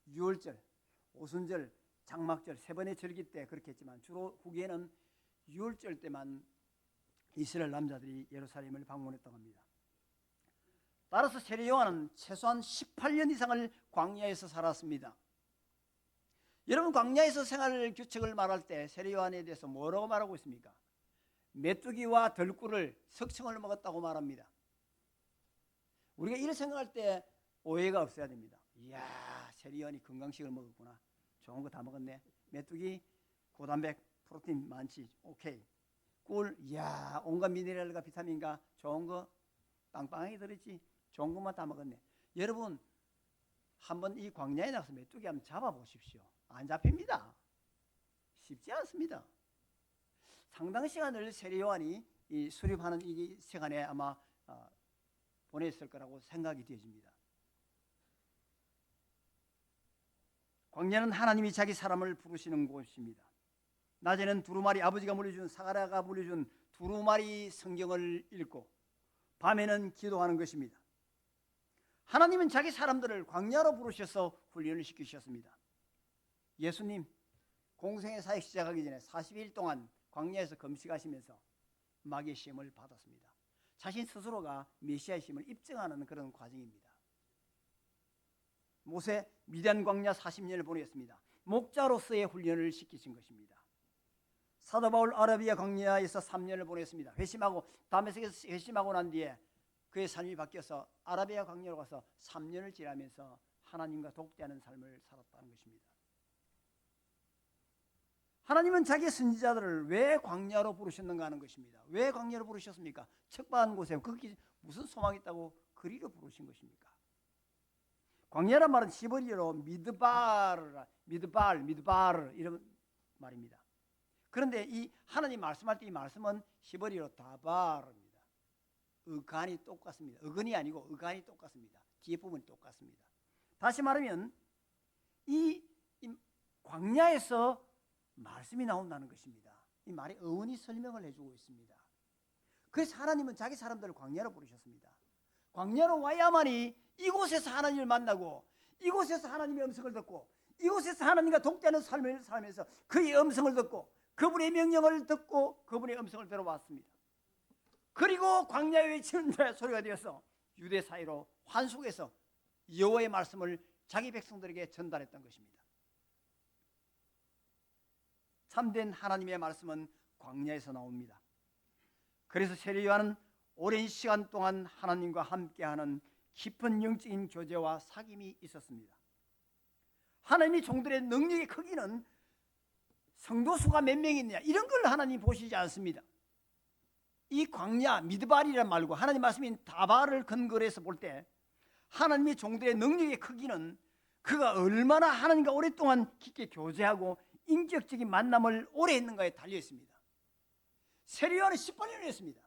유월절, 오순절, 장막절 세 번의 절기 때 그렇게 했지만 주로 후기에는 유월절 때만 이스라엘 남자들이 예루살렘을 방문했다고 합니다. 따라서 세례 요한은 최소한 18년 이상을 광야에서 살았습니다. 여러분 광야에서 생활 규칙을 말할 때 세례 요한에 대해서 뭐라고 말하고 있습니까? 메뚜기와 덜꿀을 석청을 먹었다고 말합니다. 우리가 이를 생각할 때 오해가 없어야 됩니다. 이야, 세례 요한이 건강식을 먹었구나. 좋은 거 다 먹었네. 메뚜기, 고단백, 프로틴 많지. 오케이. 꿀, 이야, 온갖 미네랄과 비타민과 좋은 거 빵빵하게 들었지. 좋은 것만 다 먹었네. 여러분 한번 이 광야에 나가서 메뚜기 한번 잡아보십시오. 안 잡힙니다. 쉽지 않습니다. 상당 시간을 세례 요한이 이 수립하는 이 시간에 아마 보냈을 거라고 생각이 되어집니다. 광야는 하나님이 자기 사람을 부르시는 곳입니다. 낮에는 두루마리 아버지가 물려준 사가랴가 물려준 두루마리 성경을 읽고 밤에는 기도하는 것입니다. 하나님은 자기 사람들을 광야로 부르셔서 훈련을 시키셨습니다. 예수님 공생의 사역 시작하기 전에 40일 동안 광야에서 금식하시면서 마귀의 시험을 받았습니다. 자신 스스로가 메시아의 시험을 입증하는 그런 과정입니다. 모세 미디안 광야 40년을 보냈습니다. 목자로서의 훈련을 시키신 것입니다. 사도 바울 아라비아 광야에서 3년을 보냈습니다. 회심하고 다메섹에서 회심하고 난 뒤에 그의 삶이 바뀌어서 아라비아 광야로 가서 3년을 지나면서 하나님과 독대하는 삶을 살았다는 것입니다. 하나님은 자기 선지자들을 왜 광야로 부르셨는가 하는 것입니다. 왜 광야로 부르셨습니까? 척박한 곳에 거기 무슨 소망이 있다고 그리로 부르신 것입니까? 광야란 말은 히브리어로 미드발 이런 말입니다. 그런데 이 하나님 말씀할 때 이 말씀은 히브리어로 다발입니다. 의간이 똑같습니다. 의건이 아니고 의간이 똑같습니다. 뒤에 부분이 똑같습니다. 다시 말하면 이 광야에서 말씀이 나온다는 것입니다. 이 말에 어원이 설명을 해주고 있습니다. 그래서 하나님은 자기 사람들을 광야로 부르셨습니다. 광야로 와야만이 이곳에서 하나님을 만나고 이곳에서 하나님의 음성을 듣고 이곳에서 하나님과 독대하는 삶을 살면서 그의 음성을 듣고 그분의 명령을 듣고 그분의 음성을 들어왔습니다. 그리고 광야에 외치는 자의 소리가 되어서 유대 사이로 환속해서 여호와의 말씀을 자기 백성들에게 전달했던 것입니다. 참된 하나님의 말씀은 광야에서 나옵니다. 그래서 세례 요한은 오랜 시간 동안 하나님과 함께하는 깊은 영적인 교제와 사귐이 있었습니다. 하나님이 종들의 능력의 크기는 성도 수가 몇 명이 있느냐 이런 걸 하나님 보시지 않습니다. 이 광야 미드발이란 말고 하나님 말씀인 다발을 근거로 해서 볼 때 하나님의 종들의 능력의 크기는 그가 얼마나 하나님과 오랫동안 깊게 교제하고 인격적인 만남을 오래 했는가에 달려 있습니다. 세례 요한은 18년을 했습니다.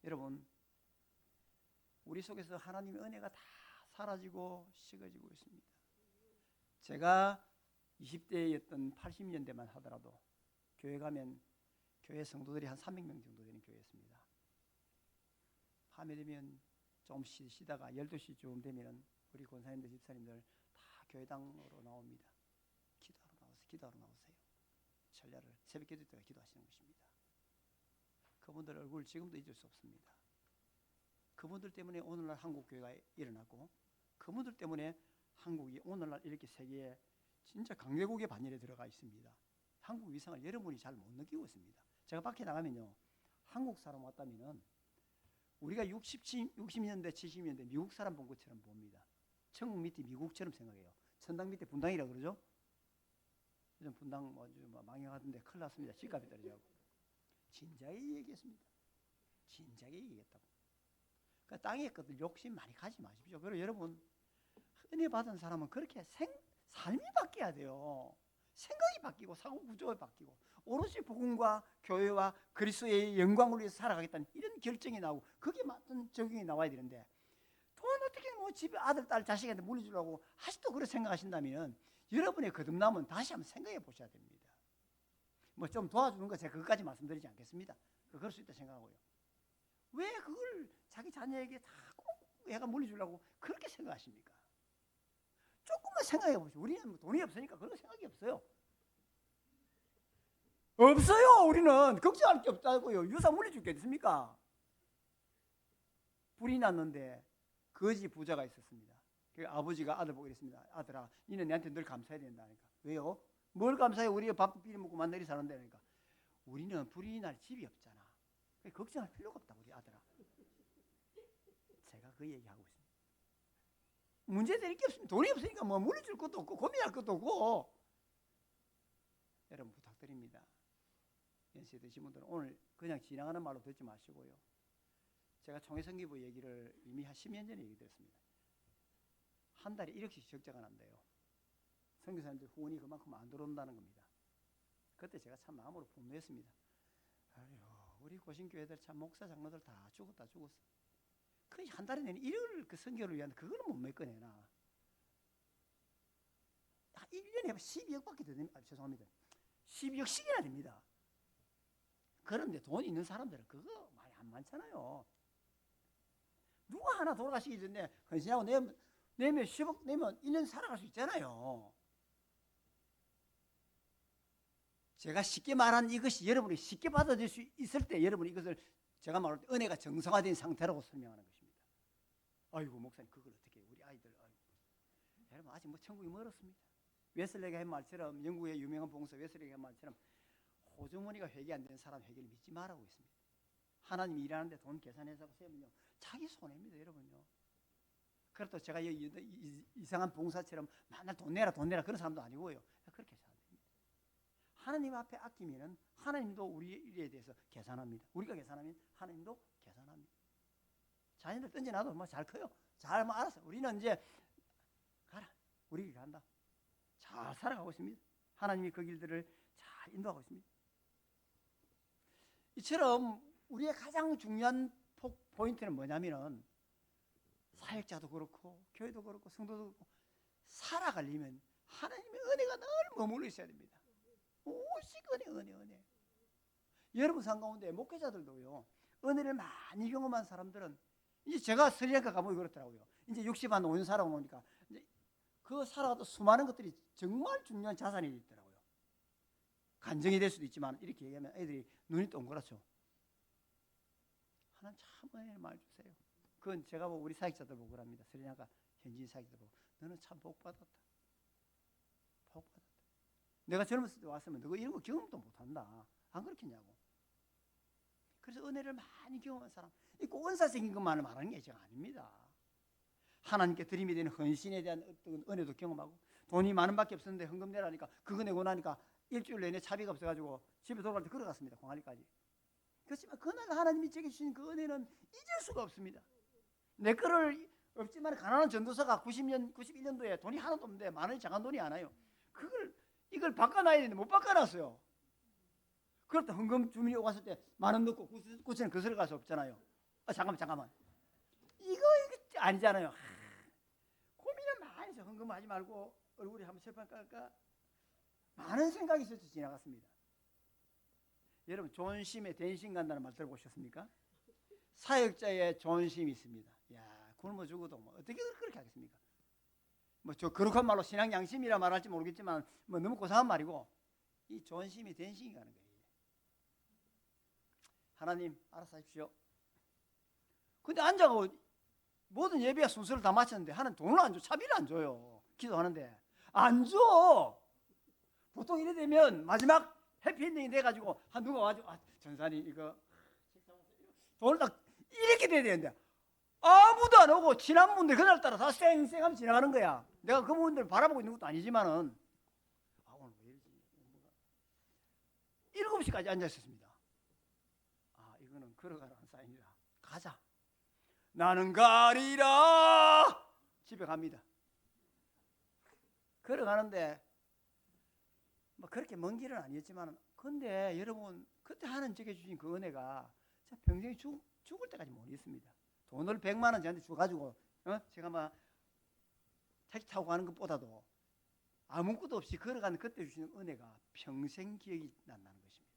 여러분, 우리 속에서 하나님의 은혜가 다 사라지고 식어지고 있습니다. 제가 20대였던 80년대만 하더라도 교회 가면 교회 성도들이 한 300명 정도 되는 교회였습니다. 밤에 되면 좀 쉬다가 12시쯤 되면 우리 권사님들 집사님들 다 교회당으로 나옵니다. 기도하러 나오세요. 전례를 새벽 기도 때가 기도하시는 것입니다. 그분들 얼굴 지금도 잊을 수 없습니다. 그분들 때문에 오늘날 한국 교회가 일어나고 그분들 때문에 한국이 오늘날 이렇게 세계에 진짜 강대국의 반열에 들어가 있습니다. 한국 위상을 여러분이 잘 못 느끼고 있습니다. 제가 밖에 나가면요, 한국 사람 왔다면은 우리가 60년대, 70년대 미국 사람 본 것처럼 봅니다. 천국 밑에 미국처럼 생각해요. 천당 밑에 분당이라 그러죠. 요즘 분당 망해가던데 큰일 났습니다. 집값이 떨어져가고. 진작에 얘기했습니다. 진작에 얘기했다고. 그러니까 땅에 것들 욕심 많이 가지 마십시오. 그리고 여러분, 은혜 받은 사람은 그렇게 삶이 바뀌어야 돼요. 생각이 바뀌고 사고 구조가 바뀌고 오롯이 복음과 교회와 그리스도의 영광을 위해서 살아가겠다는 이런 결정이 나오고 그게 맞는 적용이 나와야 되는데 돈 어떻게 뭐 집에 아들 딸 자식한테 물려주려고 아직도 그렇게 생각하신다면 여러분의 거듭남은 다시 한번 생각해 보셔야 됩니다. 뭐 좀 도와주는 거 제가 그것까지 말씀드리지 않겠습니다. 그럴 수 있다 생각하고요. 왜 그걸 자기 자녀에게 다 꼭 애가 물려주려고 그렇게 생각하십니까? 조금만 생각해 보시죠. 우리는 뭐 돈이 없으니까 그런 생각이 없어요. 없어요. 우리는 걱정할 게 없다고요. 유산 물려줄 게 있습니까? 불이 났는데 거지 부자가 있었습니다. 그 아버지가 아들 보고 이랬습니다. 아들아, 니는 내한테 늘 감사해야 된다니까. 왜요? 뭘 감사해? 우리가 밥 비벼 먹고 만나리 사는데니까. 우리는 불이 날 집이 없잖아. 걱정할 필요가 없다, 우리 아들아. 제가 그 얘기하고 있습니다. 문제될 게 없습니다. 돈이 없으니까 뭐 물려줄 것도 없고 고민할 것도 없고. 여러분 부탁드립니다. 연세 드신 분들은 오늘 그냥 지나가는 말로 듣지 마시고요. 제가 총회선기부 얘기를 이미 한 10년 전에 얘기 드렸습니다. 한 달에 1억씩 적자가 난대요. 선교사님들 후원이 그만큼 안 들어온다는 겁니다. 그때 제가 참 마음으로 분노했습니다. 아유, 우리 고신교회들 참 목사 장로들 다 죽었어. 그 한 달에 내는 1억을 그 선교를 위한 그거는 못 메꿔내나. 1년에 12억밖에 더 됩니다. 죄송합니다. 12억씩이나 됩니다. 그런데 돈 있는 사람들은 그거 많이 안 많잖아요. 누가 하나 돌아가시기 전에 헌신하고 내면 10억 내면 1년 살아갈 수 있잖아요. 제가 쉽게 말한 이것이 여러분이 쉽게 받아들일 수 있을 때 여러분이 이것을 제가 말할 때 은혜가 정상화된 상태라고 설명하는 것입니다. 아이고 목사님 그걸 어떻게 해요? 우리 아이들 아이고. 여러분 아직 뭐 천국이 멀었습니다. 웨슬레가 한 말처럼, 영국의 유명한 봉사 웨슬레가 한 말처럼, 호주머니가 회개 안 되는 사람 회개를 믿지 말라고 했습니다. 하나님이 일하는데 돈 계산해서 세면요, 자기 손해입니다, 여러분요. 그렇다고 제가 이상한 봉사처럼 맨날 돈 내라 그런 사람도 아니고요. 그렇게 해서 안 됩니다. 하나님 앞에 아끼면은 하나님도 우리 일에 대해서 계산합니다. 우리가 계산하면 하나님도 계산합니다. 자녀들 던져놔도 뭐 잘 커요. 잘 뭐 알았어. 우리는 이제 가라. 우리 길 간다. 잘 살아가고 있습니다. 하나님이 그 길들을 잘 인도하고 있습니다. 이처럼 우리의 가장 중요한 포인트는 뭐냐면은, 사역자도 그렇고 교회도 그렇고 성도도 그렇고 살아가려면 하나님의 은혜가 늘 머물러 있어야 됩니다. 오직 은혜. 여러분 상 가운데 목회자들도요, 은혜를 많이 경험한 사람들은, 이제 제가 스리랑카 가보니 그렇더라고요. 이제 60한 5년 살아보니까 이제 그 살아가도 수많은 것들이 정말 중요한 자산이 있더라고요. 간증이 될 수도 있지만 이렇게 얘기하면 애들이 눈이 동그랗죠. 하나님 참 은혜를 많이 주세요. 그건 제가 보고 우리 사역자들 보고 그럽니다. 스리랑카 현지인 사역자들 보고, 너는 참 복받았다. 내가 젊었을 때 왔으면 너 이런 거 경험도 못한다. 안 그렇겠냐고. 그래서 은혜를 많이 경험한 사람, 꼭 은사적인 것만을 말하는 게 제가 아닙니다. 하나님께 드림이 되는 헌신에 대한 어떤 은혜도 경험하고, 돈이 많은 밖에 없었는데 헌금 내라니까 그거 내고 나니까 일주일 내내 차비가 없어가지고 집에 돌아갈 때 걸어갔습니다. 광안리까지. 그렇지만 그날 하나님이 제게 주신 그 은혜는 잊을 수가 없습니다. 내 거를 없지만 가난한 전도사가 91년도에 돈이 하나도 없는데, 만 원이 작은 돈이 않아요. 이걸 바꿔놔야 되는데 못 바꿔놨어요. 그렇다 헌금 주민이 왔을 때 만 원 넣고 9,000원 거슬러 갈 수 없잖아요. 잠깐만. 이거 아니잖아요. 고민을 많이 해서 헌금하지 말고 얼굴에 한번 철판 깔까? 많은 생각이 있어서 지나갔습니다. 여러분, 존심에 대신 간다는 말 들어보셨습니까? 사역자의 존심이 있습니다. 야, 굶어 죽어도 뭐 어떻게 그렇게 하겠습니까? 뭐 저 거룩한 말로 신앙 양심이라 말할지 모르겠지만 뭐 너무 고상한 말이고, 이 존심이 대신이 가는 거예요. 하나님 알아서 하십시오. 근데 앉아고 모든 예배와 순서를 다 마쳤는데 하나님 돈을 안 줘, 차비를 안 줘요. 기도하는데 안 줘. 보통 이래 되면 마지막 해피엔딩이 돼가지고 누가 와가지고, 전사님 이거 돈을 딱 이렇게 돼야 되는데 아무도 안 오고 친한 분들 그날따라 다 쌩쌩하면 지나가는 거야. 내가 그 분들 바라보고 있는 것도 아니지만은, 오늘 왜 이러지? 7시까지 앉아 있었습니다. 이거는 걸어가라는 사인이다. 가자. 나는 가리라. 집에 갑니다. 걸어가는데 뭐 그렇게 먼 길은 아니었지만, 근데 여러분, 그때 하나님 제게 주신 그 은혜가 제가 평생에 죽을 때까지 못 잊습니다. 돈을 100만 원 저한테 줘가지고 제가 막 택시 타고 가는 것보다도 아무것도 없이 걸어가는 그때 주시는 은혜가 평생 기억이 난다는 것입니다.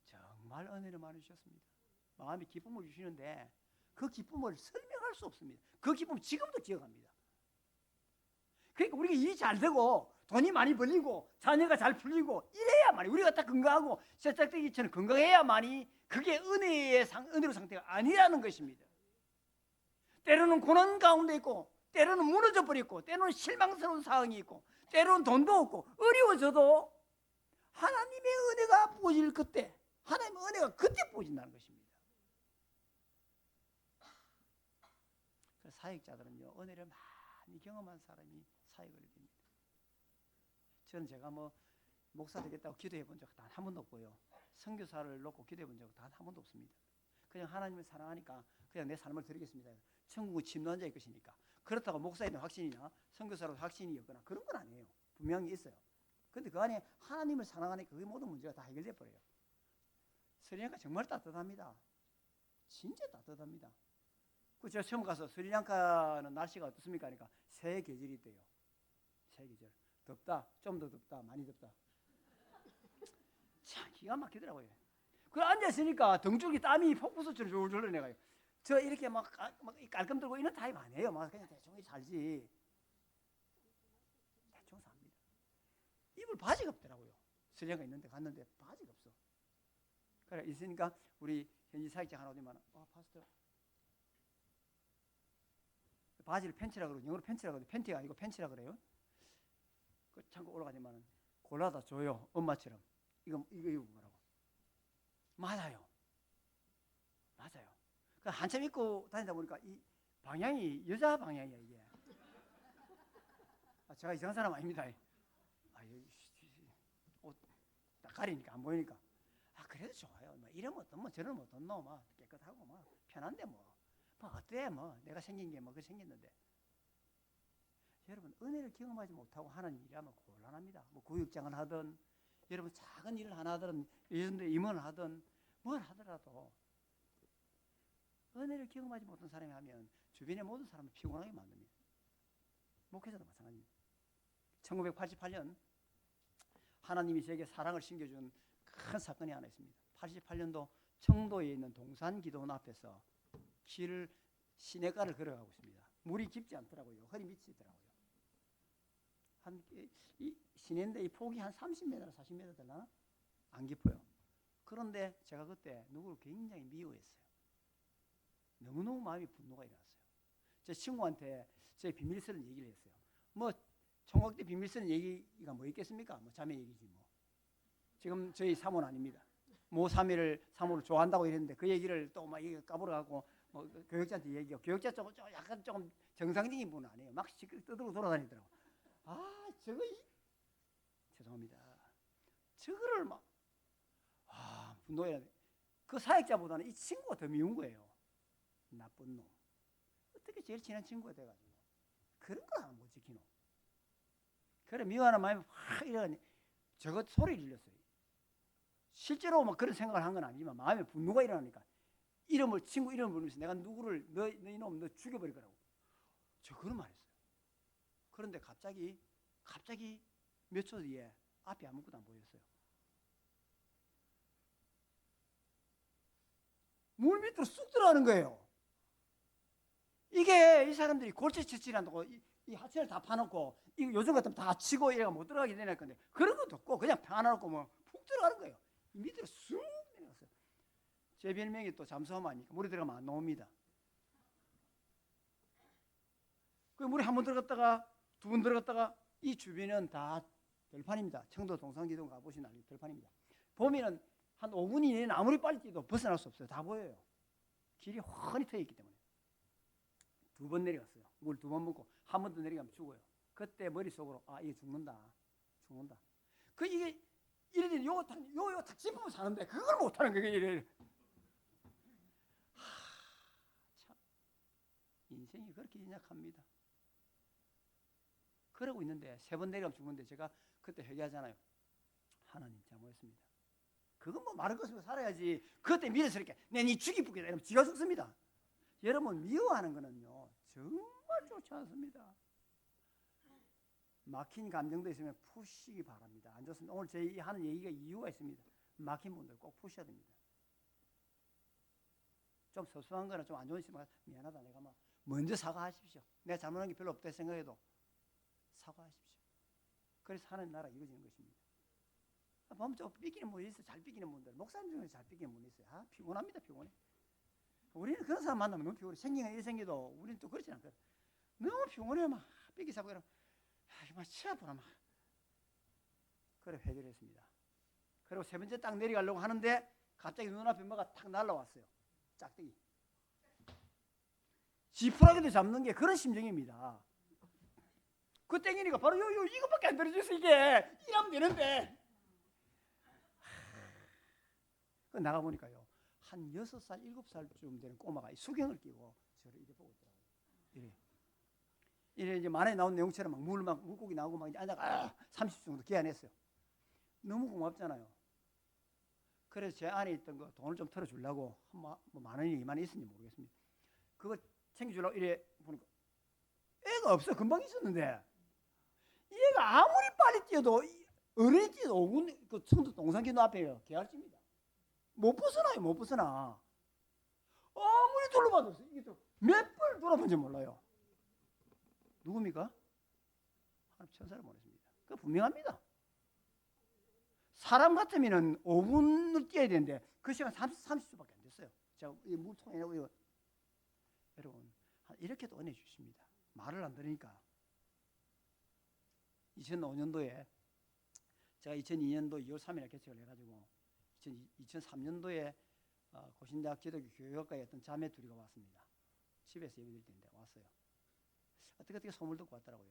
정말 은혜를 많이 주셨습니다. 마음에 기쁨을 주시는데 그 기쁨을 설명할 수 없습니다. 그 기쁨 지금도 기억합니다. 그러니까 우리가 일이 잘 되고 돈이 많이 벌리고 자녀가 잘 풀리고 이래야만이, 우리가 딱 건강하고 새싹대기처럼 건강해야만이 그게 은혜로 상태가 아니라는 것입니다. 때로는 고난 가운데 있고, 때로는 무너져 버렸고, 때로는 실망스러운 상황이 있고, 때로는 돈도 없고 어려워져도 하나님의 은혜가 부어질 그때, 하나님의 은혜가 그때 부어진다는 것입니다. 그래서 사역자들은요, 은혜를 많이 경험한 사람이 사역을 해야 됩니다. 저는 제가 뭐 목사 되겠다고 기도해 본 적 단 한 번도 없고요, 선교사를 놓고 기도해 본 적 단 한 번도 없습니다. 그냥 하나님을 사랑하니까 그냥 내 삶을 드리겠습니다. 천국은 침노한 자의 것이니까. 그렇다고 목사에 대한 확신이나 선교사로 확신이 없거나 그런 건 아니에요. 분명히 있어요. 근데 그 안에 하나님을 사랑하니까 그 모든 문제가 다 해결돼 버려요. 스리랑카 정말 따뜻합니다. 진짜 따뜻합니다. 그 제가 처음 가서 스리랑카는 날씨가 어떻습니까? 그러니까 세 계절이 있대요. 세 계절. 덥다, 좀 더 덥다, 많이 덥다. 참 기가 막히더라고요. 그 앉아있으니까 등줄기 땀이 폭포수처럼 졸졸 흘러내가요. 저 이렇게 막 깔끔 들고 이런 타입 아니에요. 막 그냥 대충 살지. 대충 삽니다. 입을 바지가 없더라고요. 스리랑카 있는데 갔는데 바지가 없어. 그래 있으니까 우리 현지 사역자 하나 오지만, 파스터 바지를 팬츠라 그러고, 영어로 팬츠라 그러고, 팬티가 아니고 팬츠라 그래요. 그 창고 올라가지만 골라다 줘요. 엄마처럼. 이거 뭐라고? 맞아요. 그 한참 입고 다니다 보니까 이 방향이 여자 방향이야 이게. 제가 이상한 사람 아닙니다. 옷 딱 가리니까 안 보이니까. 그래도 좋아요. 뭐 이러면 어떤 뭐 저런 뭐 어떤 놈 깨끗하고 뭐 편한데 뭐 어때 뭐 내가 생긴 게 뭐 그 생겼는데. 여러분 은혜를 경험하지 못하고 하는 일이라면 곤란합니다. 뭐 구역장을 하든 여러분 작은 일을 하나 하든 예전에 임원을 하든 뭘 하더라도 은혜를 경험하지 못한 사람이 하면 주변의 모든 사람을 피곤하게 만듭니다. 목회자도 마찬가지입니다. 1988년 하나님이 제게 사랑을 심겨준 큰 사건이 하나 있습니다. 88년도 청도에 있는 동산기도원 앞에서 길을 시내가를 걸어가고 있습니다. 물이 깊지 않더라고요. 허리 밑이더라고요. 이 시내인데 이 폭이 한 30m, 40m 되나? 안 깊어요. 그런데 제가 그때 누구를 굉장히 미워했어요. 너무너무 마음이 분노가 일어났어요. 제 친구한테 제 비밀 쓰는 얘기를 했어요. 뭐 총각때 비밀 쓰는 얘기가 뭐 있겠습니까? 뭐 자매 얘기지 뭐. 지금 저희 사모는 아닙니다. 모 사모를 좋아한다고 이랬는데 그 얘기를 또 막 까불어갖고 뭐 교역자한테 얘기하고 교역자 조금 약간 조금 정상적인 분은 아니에요. 막 떠들고 돌아다니더라고. 저거 죄송합니다. 저거를 막 분노해야 돼. 그 사역자보다는 이 친구가 더 미운 거예요. 나쁜 놈. 어떻게 제일 친한 친구가 돼가지고 그런 거 하나 못 지키노. 그래 미워하는 마음이 확 이러니 저거 소리를 질렀어요. 실제로 막 그런 생각을 한 건 아니지만 마음에 분노가 일어나니까 친구 이름을 부르면서 내가 누구를 너 이놈 너 죽여버릴 거라고 저 그런 말 했어요. 그런데 갑자기 몇 초 뒤에 앞이 아무것도 안 보였어요. 물 밑으로 쑥 들어가는 거예요. 이게 이 사람들이 골치치질한다고 이 하체를 다 파놓고 이거 요즘 같으면 다 치고 얘가 못 들어가게 되는 건데 그런 것도 없고 그냥 파놓고 뭐 푹 들어가는 거예요. 밑으로 쑥 내려갔어요. 제 별명이 또 잠수함하니까 물에 들어가면 안 나옵니다. 그 물에 한 번 들어갔다가 두 번 들어갔다가 이 주변은 다 들판입니다. 청도 동산기동 가보시면 알죠. 들판입니다. 보면은 한 5분 이내는 아무리 빨리 뛰어도 벗어날 수 없어요. 다 보여요. 길이 훤히 트여 있기 때문에. 두 번 내려갔어요. 물 두 번 먹고 한 번 더 내려가면 죽어요. 그때 머릿속으로 이게 죽는다. 이게 이래서 요거 탁 짚으면 사는데 그걸 못하는 거예요. 이래. 참 인생이 그렇게 인약합니다. 그러고 있는데 세 번 내려가면 죽는데 제가 그때 회개하잖아요. 하나님 잘못했습니다. 그건 뭐 말을 것으로 살아야지. 그때 미래스럽게 내 니 죽이쁘게 이러면 지가 죽습니다. 여러분 미워하는 거는요 정말 좋지 않습니다. 막힌 감정도 있으면 푸시기 바랍니다. 안 좋습니다. 오늘 제 하는 얘기가 이유가 있습니다. 막힌 분들 꼭 푸셔야 됩니다. 좀 소소한 거나 좀 안 좋은 있으면 미안하다 내가 막 먼저 사과하십시오. 내가 잘못한 게 별로 없다 생각해도 사과하십시오. 그래서 하나님 나라 이루어지는 것입니다. 보면 좀 삐끼는 분이 있어요. 잘 삐끼는 분들. 목사님 중에 잘 삐끼는 분이 있어요. 피곤합니다. 피곤해. 우리는 그런 사람 만나면 너무 피곤해. 생기는 일 생겨도 우리는 또 그렇지 않거든. 너무 피곤해. 막 삐끼 사고 이러면 막 치 아프나 막. 그래 회개를 했습니다. 그리고 세 번째 딱 내려가려고 하는데 갑자기 눈앞에 뭐가 탁 날라왔어요. 짝대기. 지푸라기도 잡는 게 그런 심정입니다. 그 땡기니까 바로 이것밖에 안 들어줘서 이게 이러면 되는데 나가보니까요 한 6살, 7살쯤 되는 꼬마가 수경을 끼고 저를 이래 보고 있더라고요. 이래 이제 만화에 나온 내용처럼 막 물고기 나오고 막 앉아가 30분 정도 기한했어요. 너무 고맙잖아요. 그래서 제 안에 있던 거 돈을 좀 털어주려고 뭐 만 원이 2만 원이 있었는지 모르겠습니다. 그거 챙겨주려고 이래 보니까 애가 없어. 금방 있었는데 얘가 아무리 빨리 뛰어도 어른이 뛰어도 5분 그 청도 동산기도 앞에요. 개활집니다. 못 벗어나. 아무리 둘러봐도 이게 또 몇 번 돌아본지 몰라요. 누굽니까? 하나님 천사를 보냈습니다. 그거 분명합니다. 사람 같으면 5분을 뛰어야 되는데 그 시간 30초밖에 안 됐어요. 제가 이 물통에 이거 여러분 이렇게도 은혜 주십니다. 말을 안 들으니까 2005년도에 제가 2002년도 2월 3일에 개척을 해가지고 2003년도에 고신대학 기독교 교육학과에 어떤 자매 둘이가 왔습니다. 집에서 예배 드릴 때인데 왔어요. 어떻게 소문을 듣고 왔더라고요.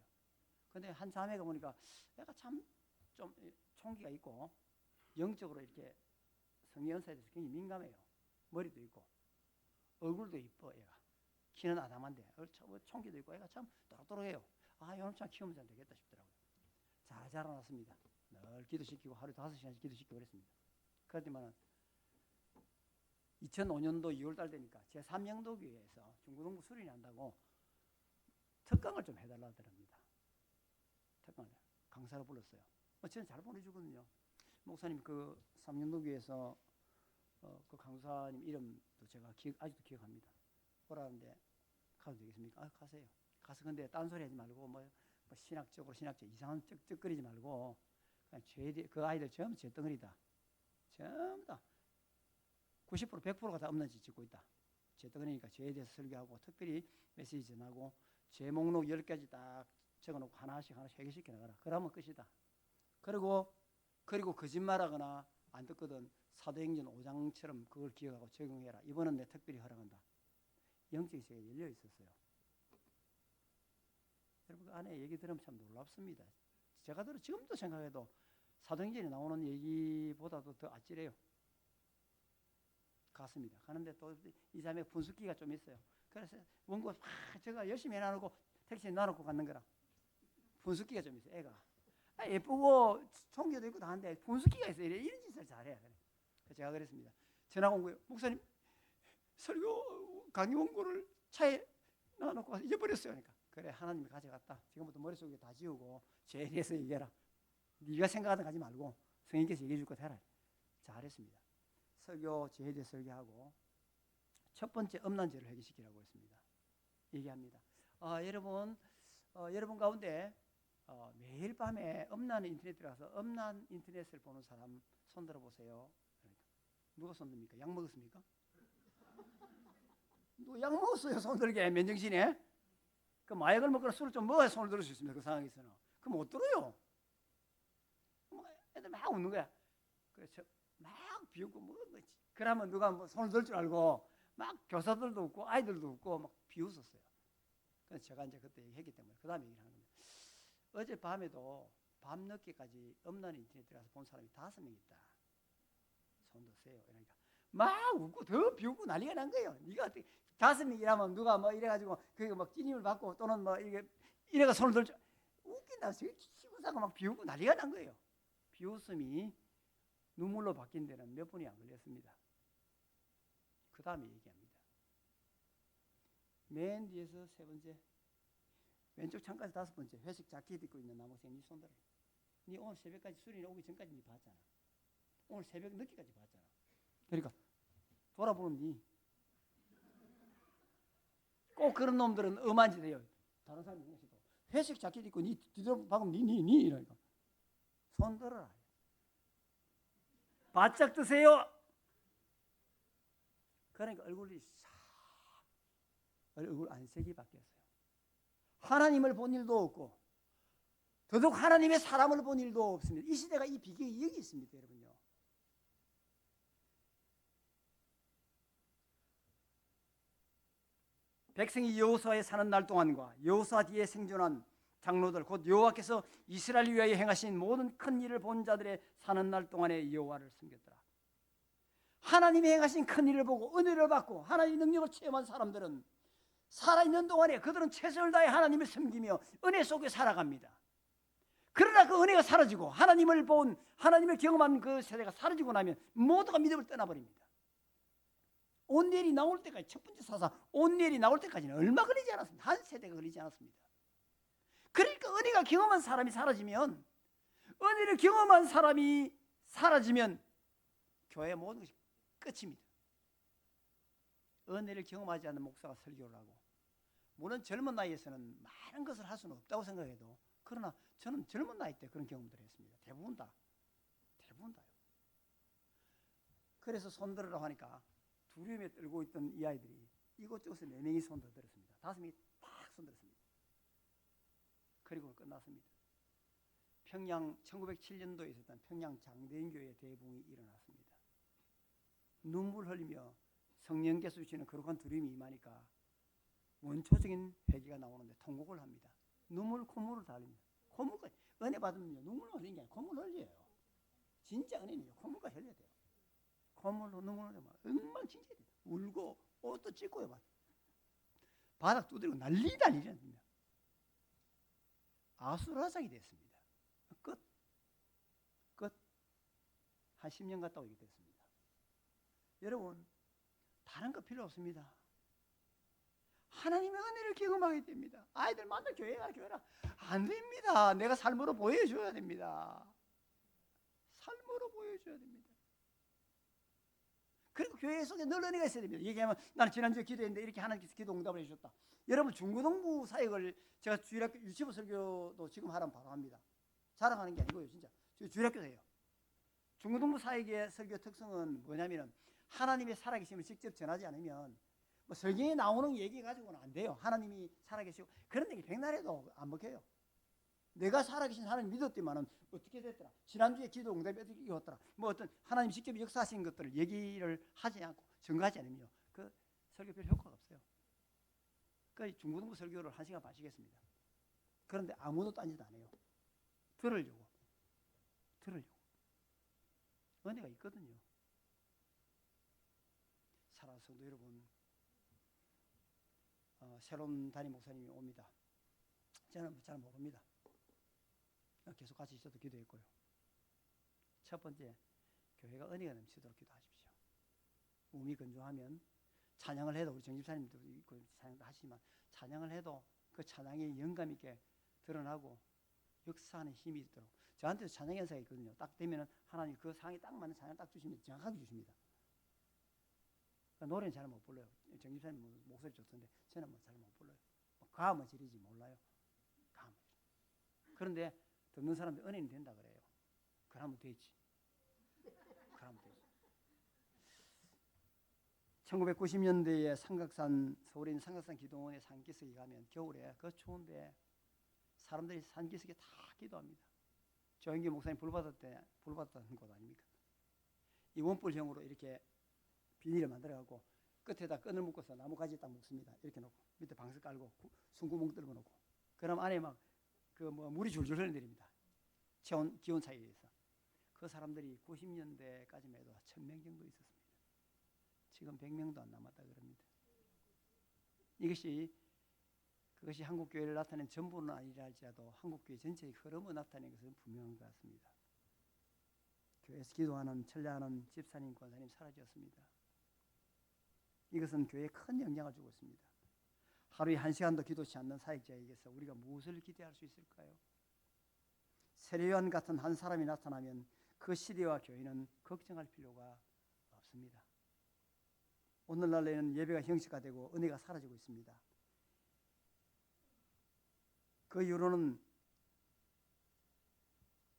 근데 한 자매가 보니까 애가 참 좀 총기가 있고 영적으로 이렇게 성령 연사에 대해서 굉장히 민감해요. 머리도 있고 얼굴도 이뻐. 애가 키는 아담한데 총기도 있고 애가 참 또록또록해요. 이놈 참 키우면 잘 되겠다 싶더라고요. 잘 자라났습니다. 늘 기도시키고 하루 5시간씩 기도시키고 그랬습니다. 그렇지만 2005년도 2월달 되니까 제3영도교회에서 중고등부 수련이 한다고 특강을 좀 해달라 하더랍니다. 특강을 강사로 불렀어요. 저는 잘 보내주거든요. 목사님 그 3영도교회에서 그 강사님 이름도 제가 아직도 기억합니다. 오라는데 가도 되겠습니까? 가세요. 가서 근데 딴소리 하지 말고 뭐 신학적으로 이상한 쩍쩍거리지 말고 그냥 그 아이들 전부 제 덩어리다. 전부 다 90% 100%가 다 없는 짓 짓고 있다. 제 덩어리니까 죄에 대해서 설교하고 특별히 메시지 전하고 죄 목록 10가지 딱 적어놓고 하나씩 해결시켜 나가라. 그러면 끝이다. 그리고 거짓말하거나 안 듣거든 사도행전 5장처럼 그걸 기억하고 적용해라. 이번은 내 특별히 허락한다. 영적이 제가 열려 있었어요. 여러분 그 안에 얘기 들으면 참 놀랍습니다. 제가 지금도 생각해도 사도행전에 나오는 얘기보다도 더 아찔해요. 갔습니다. 가는데 또 이 자매 분숙기가 좀 있어요. 그래서 원고 제가 열심히 해놔놓고 택시에 놔놓고 갔는 거라. 분숙기가 좀 있어요. 애가 예쁘고 총기도 있고 다 한데 분숙기가 있어요. 이런 짓을 잘해. 그래서 제가 그랬습니다. 전화가 온 거예요. 목사님 설교 강의 원고를 차에 놔놓고 잊어버렸어요. 그러니까 그래 하나님이 가져갔다. 지금부터 머릿속에 다 지우고 죄에 대해서 얘기해라. 네가 생각하던 거 하지 말고 성령께서 얘기해 줄 것 해라. 잘했습니다. 설교 죄에 대해서 설교하고 첫 번째 음란죄를 해결시키라고 했습니다. 얘기합니다. 여러분 가운데 매일 밤에 음란 인터넷 들어가서 음란 인터넷을 보는 사람 손 들어보세요. 그러니까. 누가 손 듭니까? 약 먹었습니까? 누가 약 먹었어요? 손 들게 맨정신에. 그 마약을 먹거나 술을 좀 먹어야 손을 들 수 있습니다. 그 상황에서는. 그럼 못 들어요. 애들 막 웃는 거야. 그래서 막 비웃고 뭐 그러면 누가 뭐 손을 들 줄 알고 막 교사들도 웃고 아이들도 웃고 막 비웃었어요. 그래서 제가 이제 그때 얘기했기 때문에 그 다음에 얘기를 하는 겁니다. 어제 밤에도 밤늦게까지 음란 인터넷 들어가서 본 사람이 5명 있다. 손 드세요. 그러니까 막 웃고 더 비웃고 난리가 난 거예요. 네가 어떻게 5명이라면 누가 뭐 이래가지고 그게 막 찐임을 받고 또는 뭐 이래가 손을 들 줄 웃긴다. 시구사가 막 비웃고 난리가 난 거예요. 비웃음이 눈물로 바뀐 데는 몇 분이 안 걸렸습니다. 그 다음에 얘기합니다. 맨 뒤에서 3번째 왼쪽 창까지 5번째 회색 자켓 입고 있는 남학생 네 손들어. 네 오늘 새벽까지 수련회 오기 전까지 네 봤잖아. 오늘 새벽 늦게까지 봤잖아. 그러니까 돌아보는 네. 꼭 그런 놈들은 엄한 짓 해요. 다른 사람이 보시고 회색 자켓 입고 네 뒤돌아 방금 네 이러니까 손 들어라. 바짝 드세요. 그러니까 얼굴이 얼굴 안색이 바뀌었어요. 하나님을 본 일도 없고 더더욱 하나님의 사람을 본 일도 없습니다. 이 시대가 이 비극이 여기 있습니다. 여러분요. 백성이 여호수아에 사는 날 동안과 여호수아 뒤에 생존한 장로들 곧 여호와께서 이스라엘 위하여 행하신 모든 큰 일을 본 자들의 사는 날 동안에 여호와를 섬겼더라. 하나님이 행하신 큰 일을 보고 은혜를 받고 하나님의 능력을 체험한 사람들은 살아있는 동안에 그들은 최선을 다해 하나님을 섬기며 은혜 속에 살아갑니다. 그러나 그 은혜가 사라지고 하나님을 본 하나님을 경험한 그 세대가 사라지고 나면 모두가 믿음을 떠나버립니다. 온니엘이 나올 때까지 첫 번째 사사 온니엘이 나올 때까지는 얼마 걸리지 않았습니다. 한 세대가 걸리지 않았습니다. 그러니까 은혜가 경험한 사람이 사라지면 은혜를 경험한 사람이 사라지면 교회의 모든 것이 끝입니다. 은혜를 경험하지 않는 목사가 설교를 하고 물론 젊은 나이에서는 많은 것을 할 수는 없다고 생각해도 그러나 저는 젊은 나이 때 그런 경험들을 했습니다. 대부분 다요. 그래서 손 들으라고 하니까 두려움에 떨고 있던 이 아이들이 이곳저곳에 4명이 손 들었습니다. 5명이 딱 손 들었습니다. 그리고 끝났습니다. 평양 1907년도에 있었던 평양 장대인교회 대붕이 일어났습니다. 눈물 흘리며 성령께서 주시는 거룩한 두려움이 임하니까 원초적인 회개가 나오는데 통곡을 합니다. 콧물을 다 흘립니다. 콧물까지 은혜 받으면요 눈물 흘리는 게 아니라 콧물 흘려요. 진짜 은혜는요 콧물까지 흘려야 돼요. 콧물로 눈물 흘리면 엉망진창이 돼요. 울고 옷도 찢고요. 바닥 두드리고 난리다. 아수라장이 됐습니다. 끝. 한 10년 갔다 오게 됐습니다. 여러분 다른 거 필요 없습니다. 하나님의 은혜를 경험하게 됩니다. 아이들 만나 교회라 안 됩니다. 내가 삶으로 보여줘야 됩니다. 삶으로 보여줘야 됩니다. 그리고 교회 속에 늘 은혜가 있어야 됩니다. 얘기하면 나는 지난주에 기도했는데 이렇게 하나님께서 기도 응답을 해주셨다. 여러분 중고등부 사역을 제가 주일학교 유치부 설교도 지금 하라면 바로 합니다. 자랑하는 게 아니고요. 진짜 주일학교도 해요. 중고등부 사역의 설교 특성은 뭐냐면은 하나님의 살아계심을 직접 전하지 않으면 뭐 성경에 나오는 얘기 가지고는 안 돼요. 하나님이 살아계시고 그런 얘기 백날 해도 안 먹혀요. 내가 살아계신 하나님 믿었더니만은 어떻게 됐더라. 지난주에 기도 응답이 어떻게 왔더라. 뭐 어떤 하나님 직접 역사하신 것들을 얘기를 하지 않고 증거하지 않으면요. 그 설교 별 효과가 없어요. 그러니까 중고등부 설교를 1시간 반씩 했습니다. 그런데 아무도 딴짓 안 해요. 들으려고. 은혜가 있거든요. 사랑하는 성도 여러분, 새로운 담임 목사님이 옵니다. 저는 잘 모릅니다. 계속 같이 있어도 기도했고요. 첫 번째, 교회가 은혜가 넘치도록 기도하십시오. 몸이 건조하면 찬양을 해도 우리 정집사님도 있고 찬양도 하시지만 찬양을 해도 그 찬양이 영감 있게 드러나고 역사하는 힘이 있도록. 저한테도 찬양 연사가 있거든요. 딱 되면은 하나님 그 상황에 딱 맞는 찬양 딱 주시면 정확하게 주십니다. 그러니까 노래는 잘 못 불러요. 정집사님 목소리 좋던데 저는 뭐 잘 못 불러요. 가음을 지르지 몰라요. 가음을. 그런데 듣는 사람들 은혜는 된다 그래요. 그러면 되지. 1990년대에 서울에 있는 삼각산 기도원에 산기슭에 가면 겨울에 그 추운데 사람들이 산기슭에 다 기도합니다. 조영기 목사님 불받았다는 곳 아닙니까? 이 원뿔형으로 이렇게 비닐을 만들어갖고 끝에다 끈을 묶어서 나무가지 딱 묶습니다. 이렇게 놓고 밑에 방석 깔고 숨구멍 뚫어 놓고 그럼 안에 막 물이 줄줄 흘러내립니다. 기온 차이에 의해서. 그 사람들이 90년대까지만 해도 1000명 정도 있었습니다. 지금 100명도 안 남았다 그럽니다. 그것이 한국교회를 나타낸 전부는 아니라 할지라도 한국교회 전체의 흐름을 나타낸 것은 분명한 것 같습니다. 교회에서 기도하는 천례하는 집사님, 권사님 사라졌습니다. 이것은 교회에 큰 영향을 주고 있습니다. 하루에 1시간도 기도치 않는 사역자에게서 우리가 무엇을 기대할 수 있을까요? 세례요한 같은 한 사람이 나타나면 그 시대와 교회는 걱정할 필요가 없습니다. 오늘날에는 예배가 형식화되고 은혜가 사라지고 있습니다. 그 이유로는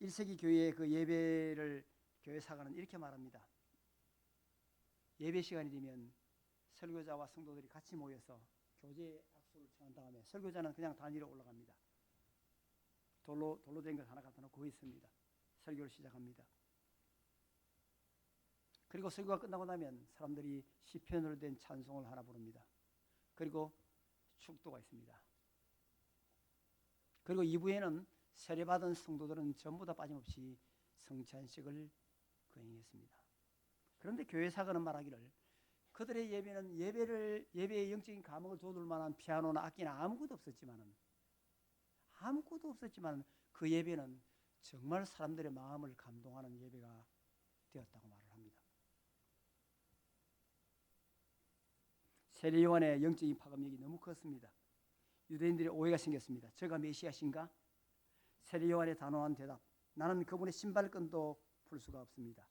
1세기 교회의 그 예배를 교회 사가는 이렇게 말합니다. 예배 시간이 되면 설교자와 성도들이 같이 모여서 교제 악수를 청한 다음에 설교자는 그냥 단 위로 올라갑니다. 돌로 된 것 하나 갖다 놓고 거기 있습니다. 설교를 시작합니다. 그리고 설교가 끝나고 나면 사람들이 시편으로 된 찬송을 하나 부릅니다. 그리고 축도가 있습니다. 그리고 2부에는 세례받은 성도들은 전부 다 빠짐없이 성찬식을 거행했습니다. 그런데 교회 사가는 말하기를 그들의 예배는 예배의 영적인 감흥을 돋울 만한 피아노나 악기나 아무것도 없었지만 그 예배는 정말 사람들의 마음을 감동하는 예배가 되었다고 말을 합니다. 세례 요한의 영적인 파급력이 너무 컸습니다. 유대인들의 오해가 생겼습니다. 저가 메시아신가? 세례 요한의 단호한 대답, 나는 그분의 신발끈도 풀 수가 없습니다.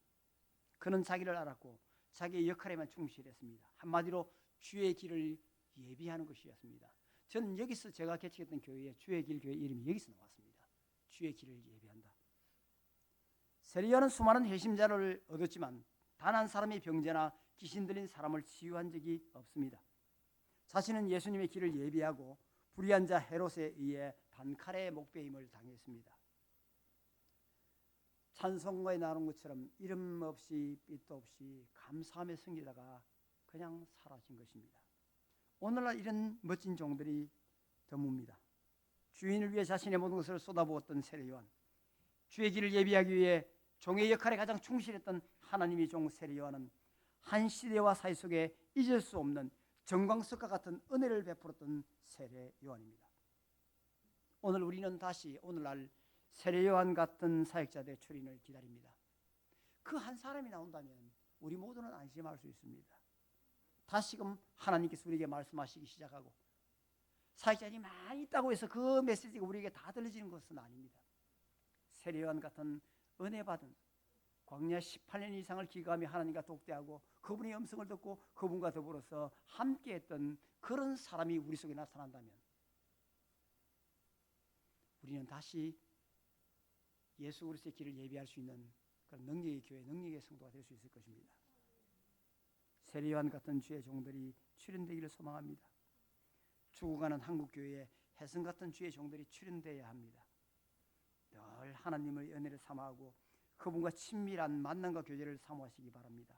그는 자기를 알았고 자기의 역할에만 충실했습니다. 한마디로 주의 길을 예비하는 것이었습니다. 저는 여기서 제가 개척했던 교회의 주의 길 교회 이름이 여기서 나왔습니다. 주의 길을 예비한다. 세례 요한은 수많은 회심자를 얻었지만 단 한 사람의 병자나 귀신 들린 사람을 치유한 적이 없습니다. 자신은 예수님의 길을 예비하고 불의한 자 헤롯에 의해 단칼에 목베임을 당했습니다. 찬송가에 나오는 것처럼 이름 없이 빛도 없이 감사함에 섬기다가 그냥 사라진 것입니다. 오늘날 이런 멋진 종들이 드뭅니다. 주인을 위해 자신의 모든 것을 쏟아부었던 세례요한, 주의 길을 예비하기 위해 종의 역할에 가장 충실했던 하나님의 종 세례요한은 한 시대와 사회 속에 잊을 수 없는 정광석과 같은 은혜를 베풀었던 세례요한입니다. 오늘 우리는 다시 오늘날 세례요한 같은 사역자들의 출인을 기다립니다. 그 한 사람이 나온다면 우리 모두는 안심할 수 있습니다. 다시금 하나님께서 우리에게 말씀하시기 시작하고 사역자들이 많이 있다고 해서 그 메시지가 우리에게 다 들려지는 것은 아닙니다. 세례요한 같은 은혜 받은 광야 18년 이상을 기거하며 하나님과 독대하고 그분의 음성을 듣고 그분과 더불어서 함께했던 그런 사람이 우리 속에 나타난다면 우리는 다시 예수 그리스도의 길을 예비할 수 있는 그런 능력의 교회, 능력의 성도가 될 수 있을 것입니다. 세례요한 같은 주의 종들이 출현되기를 소망합니다. 죽어가는 한국교회에 혜성 같은 주의 종들이 출현되어야 합니다. 늘 하나님의 은혜를 사모하고 그분과 친밀한 만남과 교제를 사모하시기 바랍니다.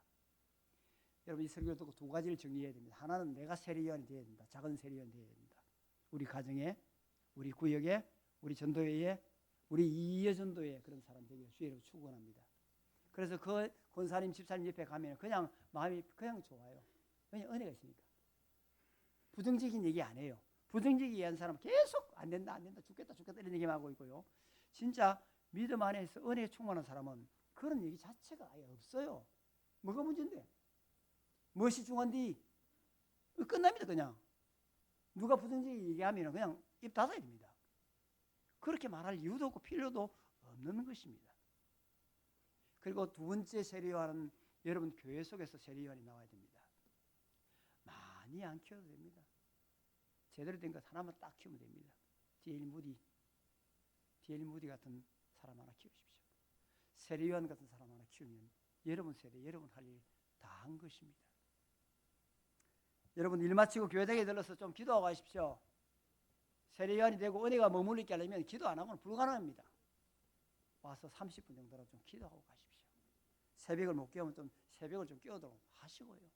여러분, 이 설교를 듣고 두 가지를 정리해야 됩니다. 하나는 내가 세례요한이 되어야 된다. 작은 세례요한이 되어야 된다. 우리 가정에, 우리 구역에, 우리 전도회에, 우리 이해전도회 그런 사람 되기를 주의로 축원합니다. 그래서 그 권사님, 집사님 옆에 가면 그냥 마음이 그냥 좋아요. 왜냐 은혜가 있으니까. 부정적인 얘기 안 해요. 부정적인 얘기하는 사람은 계속 안 된다 죽겠다 이런 얘기만 하고 있고요. 진짜 믿음 안에서 은혜에 충만한 사람은 그런 얘기 자체가 아예 없어요. 뭐가 문제인데? 무엇이 중요한디? 끝납니다. 그냥 누가 부정적인 얘기하면 그냥 입 닫아야 됩니다. 그렇게 말할 이유도 없고 필요도 없는 것입니다. 그리고 두 번째 세례요한은 여러분 교회 속에서 세례요한이 나와야 됩니다. 많이 안 키워도 됩니다. 제대로 된 것 하나만 딱 키우면 됩니다. D.L. 무디 같은 사람 하나 키우십시오. 세례요한 같은 사람 하나 키우면 여러분 세대, 여러분 할 일 다 한 것입니다. 여러분 일 마치고 교회당에 들러서 좀 기도하고 가십시오. 세례요한이 되고 은혜가 머물게 하려면 기도 안 하고는 불가능합니다. 와서 30분 정도라도 좀 기도하고 가십시오. 새벽을 못 깨우면 좀 새벽을 좀 깨우도록 하시고요.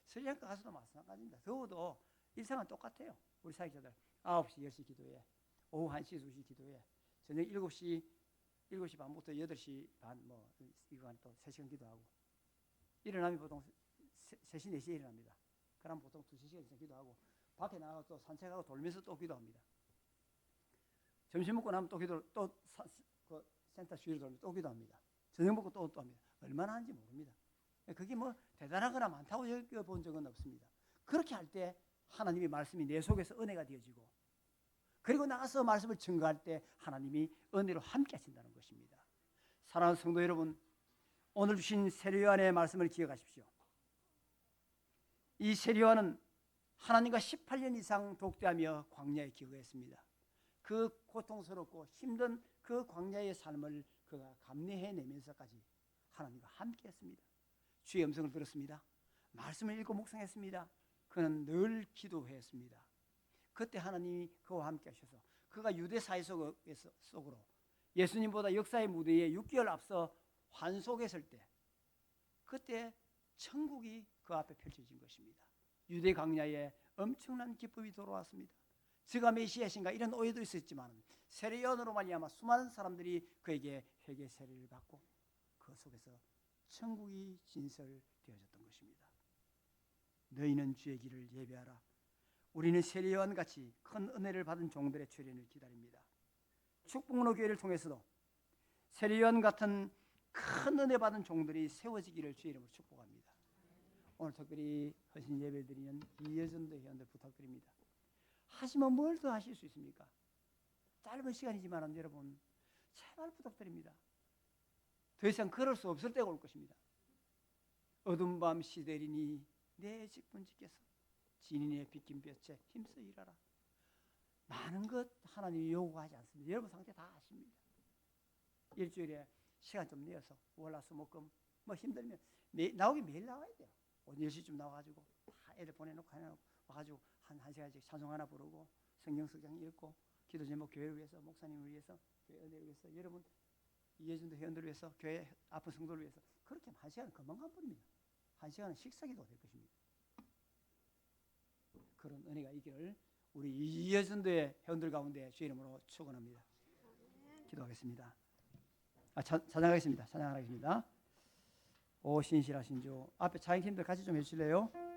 스리랑카 가서도 마찬가지입니다. 더워도 일상은 똑같아요. 우리 사역자들 9시, 10시 기도해, 오후 1시, 2시 기도해, 저녁 7시 반부터 8시 반 이거 또 3시간 기도하고 일어나면 보통 3시, 4시에 일어납니다. 그럼 보통 2시간 이상 기도하고 밖에 나가서 또 산책하고 돌면서 또 기도합니다. 점심 먹고 나면 또 그 센터 주위를 돌면서 또 기도합니다. 저녁 먹고 또 합니다. 얼마나 하는지 모릅니다. 그게 뭐 대단하거나 많다고 여겨본 적은 없습니다. 그렇게 할 때 하나님의 말씀이 내 속에서 은혜가 되어지고 그리고 나가서 말씀을 증거할 때 하나님이 은혜로 함께 하신다는 것입니다. 사랑하는 성도 여러분, 오늘 주신 세례요한의 말씀을 기억하십시오. 이 세례요한은 하나님과 18년 이상 독대하며 광야에 기거했습니다. 그 고통스럽고 힘든 그 광야의 삶을 그가 감내해내면서까지 하나님과 함께했습니다. 주의 음성을 들었습니다. 말씀을 읽고 묵상했습니다. 그는 늘 기도했습니다. 그때 하나님이 그와 함께 하셔서 그가 유대 사회 속으로 예수님보다 역사의 무대에 6개월 앞서 환속했을 때 그때 천국이 그 앞에 펼쳐진 것입니다. 유대 광야에 엄청난 기쁨이 돌아왔습니다. 저가 메시아신가 이런 오해도 있었지만 세례요한으로 말미암아 수많은 사람들이 그에게 회개 세례를 받고 그 속에서 천국이 진설되어졌던 것입니다. 너희는 주의 길을 예배하라. 우리는 세례요한 같이 큰 은혜를 받은 종들의 출현을 기다립니다. 축복문호 교회를 통해서도 세례요한 같은 큰 은혜 받은 종들이 세워지기를 주의 이름으로 축복합니다. 오늘 특별히 헌신 예배 드리는 이해전도 회원들 부탁드립니다. 하시면 뭘 더 하실 수 있습니까? 짧은 시간이지만 여러분 제발 부탁드립니다. 더 이상 그럴 수 없을 때가 올 것입니다. 어두운 밤 시대리니 내 직분지께서 진인의 빗긴 볕에 힘써 일하라. 많은 것 하나님이 요구하지 않습니다. 여러분 상태 다 아십니다. 일주일에 시간 좀 내어서 월화수목금 힘들면 나오기 매일 나와야 돼요. 오늘 10시쯤 나와가지고 다 애들 보내놓고 와가지고 한 시간씩 찬송 하나 부르고 성경 석장 읽고 기도 제목 교회를 위해서, 목사님을 위해서, 교회 은혜를 위해서, 여러분 이해준도 회원들을 위해서, 교회 아픈 성도를 위해서 그렇게 하면 1시간은 금방 가버립니다. 1시간은 식사기도가 될 것입니다. 그런 은혜가 있기를 우리 이해준도의 회원들 가운데 주의 이름으로 축원합니다. 기도하겠습니다. 찬양하겠습니다. 찬양하겠습니다. 오 신실하신 주. 앞에 찬양팀들 같이 좀 해주실래요?